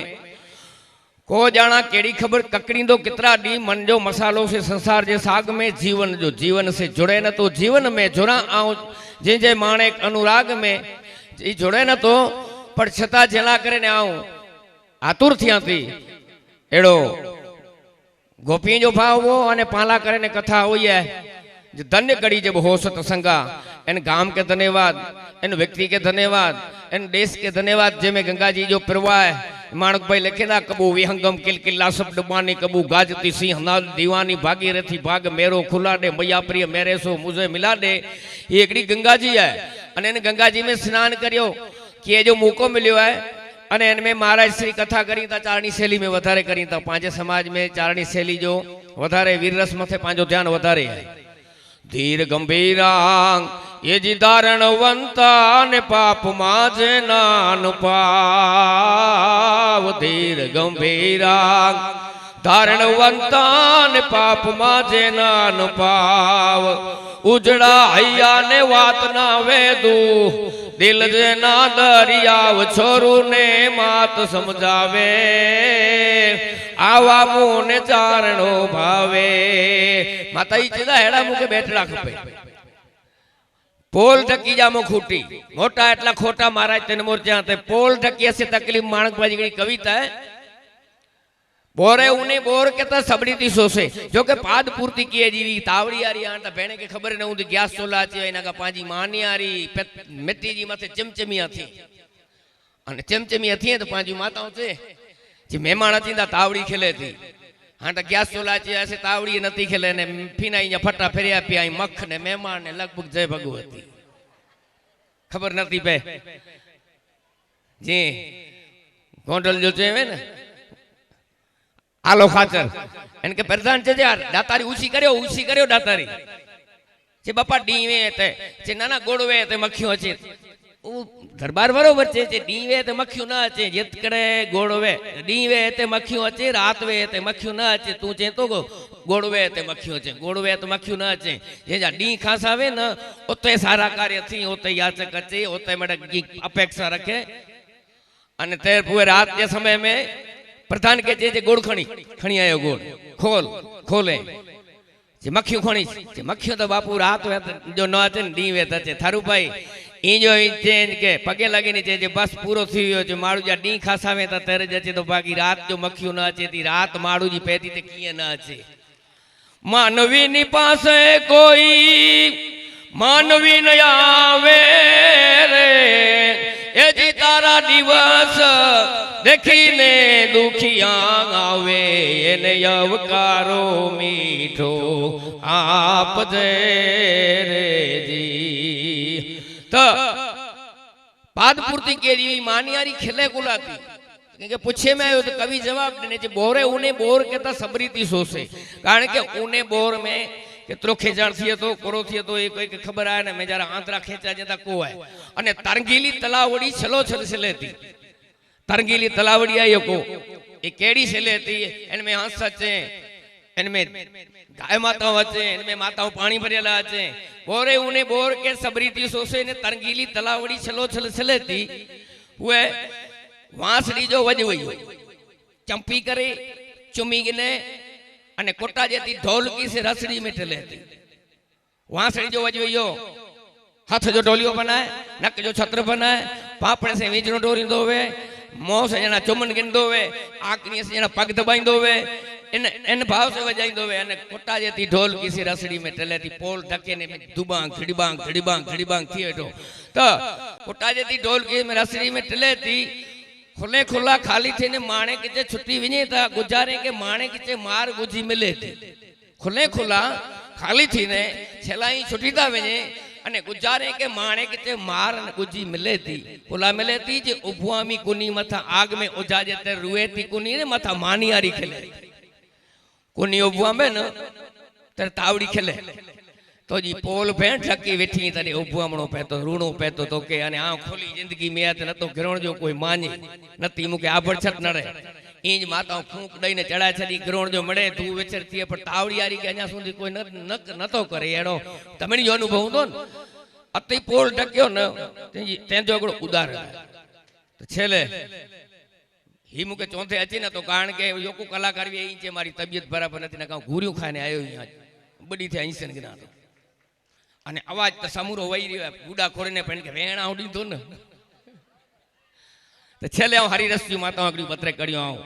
को जाना केड़ी खबर ककड़ींदो कितरा डी मन जो मसालो से संसार जे साग में जीवन जो जीवन से जुड़े न तो जीवन में जुड़ा आऊं जे जे माणे अनुराग में जी जुड़े न तो पर छता जला करे ने आऊं आतुर थिया थी एड़ो गोपी जो भाव वो अने पाला करे ने कथा हुई है जो धन्य कड़ी जब हो सतसंगा इन गांव के धन्यवाद इन व्यक्ति के धन्यवाद इन देश के धन्यवाद जे में गंगा जी जो प्रवाह माणक भाई लिखेदा कबू विहंगम किलकिला सब डुबानी कबू गाजती सिंह नाल दीवानी भागीरथी भाग मेरो खुला दे मैया प्रिय मेरे सो मुझे मिला दे ये एकड़ी गंगा जी है अने इन गंगा जी में स्नान करियो कि ये जो मौको मिलियो है अने इनमें महाराज श्री कथा करी था चारणी शैली में वधारे करी था पांचे समाज में चारणी शैली जो वधारे वीर रस मथे पांचो ध्यान वधारे है धीर गंभीरांग ये जी धारणवंता ने पाप माजे नान पाव धीर गंभीरांग धारणवंता ने पाप माजे नान पाव उजड़ा हैया ने वात ना वेदू दिल जे ना दरियाव छोरू ने मात समझावे आवा मुंह ने चारणो भावे माता ई चीजा हेड़ा मुके बैठड़ा खपे पोल ढकी जा मो खूटी मोटा एटला खोटा महाराज तेन मोर्चा ते पोल ढकी से तकलीफ माणक बाजी की कविता है बोरे उने बोर के तो सबड़ी थी सोसे जो के पाद पूर्ति किए जीवी तावड़ी आरी आन ता भेणे के खबर न हुंदी गैस चोला ची इना का पाजी मानी आरी मिट्टी जी मथे चमचमिया थी अने चमचमिया थी तो पाजी माताओं से जी मेहमान थींदा तावड़ी खेले थी हाँ तो गैस चोला ची ऐसे तावड़ी नती खेले ने फीनाई या फटा फेरिया पिया मख ने मेहमान ने लगभग जय भगवती खबर नती पे जी गोंडल जो चेवे ने आलो खाचर इनके प्रधान चे यार दातारी ऊंची करियो दातारी जे बापा डीवे ते जे नाना गोड़वे ते मक्खियों अचे ओ दरबार बरोबर छे जे डीवे ते मक्खियों ना अचे जेत करे गोड़वे डीवे ते मक्खियों अचे रातवे ते मक्खियों ना अचे तू चे तो गोड़वे ते मक्खियों अचे गोड़वे ते मक्खियों ना अचे जे जा डी खास आवे न ओते सारा कार्य थी ओते याचक अचे ओते मड अपेक्षा रखे अने तेर पूरे रात के समय में प्रधान के जे गोड़ खणी आयो गोड़ खोले जे मक्खियों खणी जे मक्खियों तो बापू रात वे जो न अचे डी वे अचे थारू भाई ई जो चेंज के पगे लगे नहीं चेंज बस पूरो थी वियो जो माड़ू जा डी खासावे ता तेरे जचे तो बाकी रात जो मक्खियों न अचे थी रात माड़ू जी पैदी ते किए न अचे मानवी नी पास कोई मानवी न आवे रे ए जी तारा दिवस देखीने दुखिया आवे एने अवकारो मीठो आप दे रे जी तो पाद पूर्ति के लिए मानियारी खिले गुलाती क्योंकि पूछे में आयो तो कवि जवाब देने जे बोरे उने बोर केता सबरीती सोसे कारण के उने बोर में केतरो खेचाण थी तो कोरो थी तो एक एक खबर आए ने मैं जरा आंतरा खेचा जता को है अने तरंगीली तलावड़ी छलो छल से लेती तरंगीली तलावड़ी आयो को ये केड़ी से लेती इनमें हंस सचे इनमें गाय माताओं अचे इनमें माताओं पानी भरेला अचे बोरे उने बोर के सबरीती सोसे ने तरंगीली तलावड़ी छलो छल से लेती हुए वांसड़ी जो वज वई चंपी करे चुमी गिने अने कोटा जेती ढोलकी से रसड़ी में टलेती वांसड़ी जो वज वई हाथ जो ढोलियो बनाए नक जो छत्र बनाए पापड़े से वीजनो डोरींदो वे मोह से जना चुमन गिंदो वे आकनी से जना पग दबाईंदो वे इन इन भाव से वजाईंदो वे अने कोटा जेती ढोलकी से रसड़ी में टलेती पोल ढके ने दुबांग खिड़बांग खिड़बांग खिड़बांग थी वेठो तो कोटा जेती ढोलकी में रसड़ी में टलेती खुले खुला खाली थे ने माणे किचे छुट्टी विने ता गुजारे के माणे किचे मार गुजी मिले थी खुले खुला खाली थी ने छलाई छुट्टी ता विने अने गुजारे के माणे किचे मार गुजी मिले थी खुला मिले थी जे उभवामी कुनी मथा आग में उजा जेते रुए थी कुनी ने मथा मानियारी खेले कुनी उभवा में न तर तावड़ी खेले तो जी पोल भेण ठकी वेठी तने उभवामणो पे तो रूणो पे तो के अने आ खोली जिंदगी में आ न तो गिरण जो कोई माने नती मुके आभड़ छत न रे इंज माताओं फूंक दई ने चढ़ा छडी गिरण जो मळे तू विचर थी पर तावड़ियारी के अजा सुधी कोई न तो करे एड़ो तमणी जो अनुभव तो अति पोल ढक्यो न ते जो एकड़ो उदाहरण तो छेले ही मुके चौथे अची न तो कारण के योकू कलाकार भी इंचे मारी तबियत बराबर नथी न का घूरियो खाने आयो यहाँ बड़ी थे ऐसन गिना तो अने अवाज तो समूरो वही रह्यो बूढ़ा खोरे ने पण के वेणा उडी तो न तो छेले हूँ हरिरस माता आकड़ी पत्रे करियो आऊं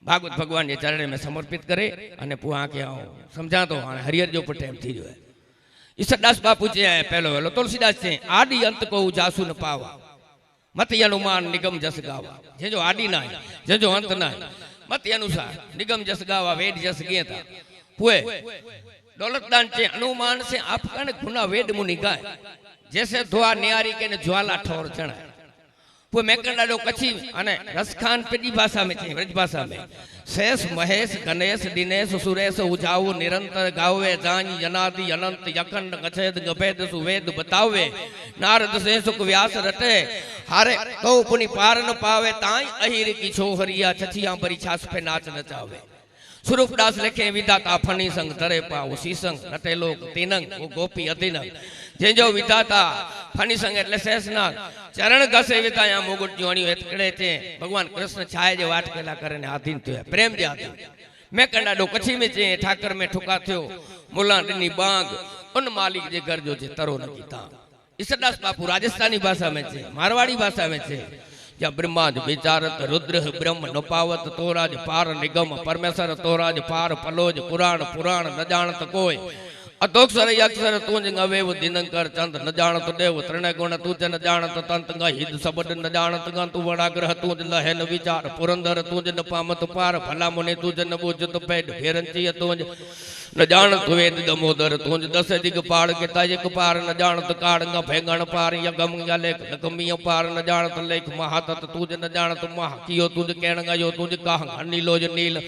भागवत भगवान के चरण में समर्पित करे अने पुआ के आऊं समझा तो हां हरिहर जो टाइम थी जो है ईश्वरदास बापू जे पहलो वेलो तुलसीदास से आदि अंत को जासु न पावा मत अनुमान निगम जस गावा जे जो आदि ना जे जो अंत ना मत अनुसार निगम जस गावा वेद जस गेता पुए दौलतदान चे अनुमान से आपका गुना वेद मुनि गाय जैसे धुआ न्यारी के ने ज्वाला ठोर चढ़ा वो मेकंडाडो कच्छी अने रसखान पेडी भाषा में छे ब्रज भाषा में शेष महेश गणेश दिनेश सुरेश उजाऊ निरंतर गावे जानी जनादि अनंत यखंड गछेद गभेद सुवेद बतावे नारद से सुख व्यास रटे हारे तो पुनि पार न पावे ताई अहिर की छोहरिया छछिया परी छास पे नाच नचावे स्वरूपदास लिखे विधाता फनी संग तरे पाओ शीसंग नटे लोक तीनंग वो गोपी अतिनंग जेजो विधाता फनी संग એટલે शेषनाग चरण घसे विताया मुकुट जोणियो एतकड़े थे भगवान कृष्ण छाए जे वाट केला करने आधीन थयो प्रेम जे आधीन मैं कंडाडो कच्छी में चे ठाकर में ठुका थयो मुला दिनी बांग उन मालिक जे घर जो चे तरो न कीता ईश्वरदास बापू राजस्थानी भाषा में चे मारवाड़ी भाषा में चे या ब्रह्माज विचारत रुद्र ब्रह्म न पावत तोराज पार निगम परमेश्वर तोराज पार पलोज पुराण पुराण न जानत कोई अतोक्षर अक्षर तूंज अवेव दिनंकर चंद न जानत देव त्रिणय गुण तूज न जानत तंत हिद सबद न जानत तू वड़ा ग्रह तूज लहे न विचार पुरंदर तूज न पामत पार भला मुनि तूज न बुझत पेट फेरंची तूज न जानत वेद दमोदर तूंज दस दिग पाड़ के ताजिक पार न जानत काड़ंग भेंगण पार यगम लेख नकमी पार न जानत लेख महातत तूज न जानत महा कियो तूज केणंग यो तूज काह नीलोज नील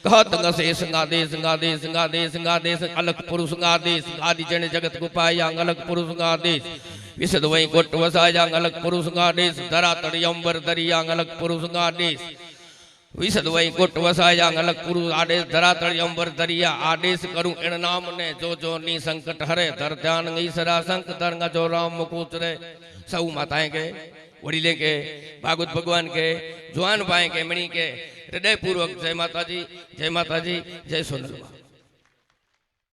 कहत गसे संगादे संगादे संगादे संगादे अलख पुरुष संगादे आदि जन जगत गुपाया अलख पुरुष संगादे विशद वही कोट वसाया अलख पुरुष संगादे धरा तड़ी अंबर दरिया अलख पुरुष संगादे विशद वही कोट वसाया अलख पुरुष आदेश धरा तड़ी अंबर दरिया आदेश करूं इन नाम ने जो नी संकट हरे धर ध्यान ईसरा संक तरंगा जो राम मुकुट रे सब माताएं के वडीले के भागवत भगवान के जवान भाई के मणि के हृदय पूर्वक जय माता जी जय सोनल।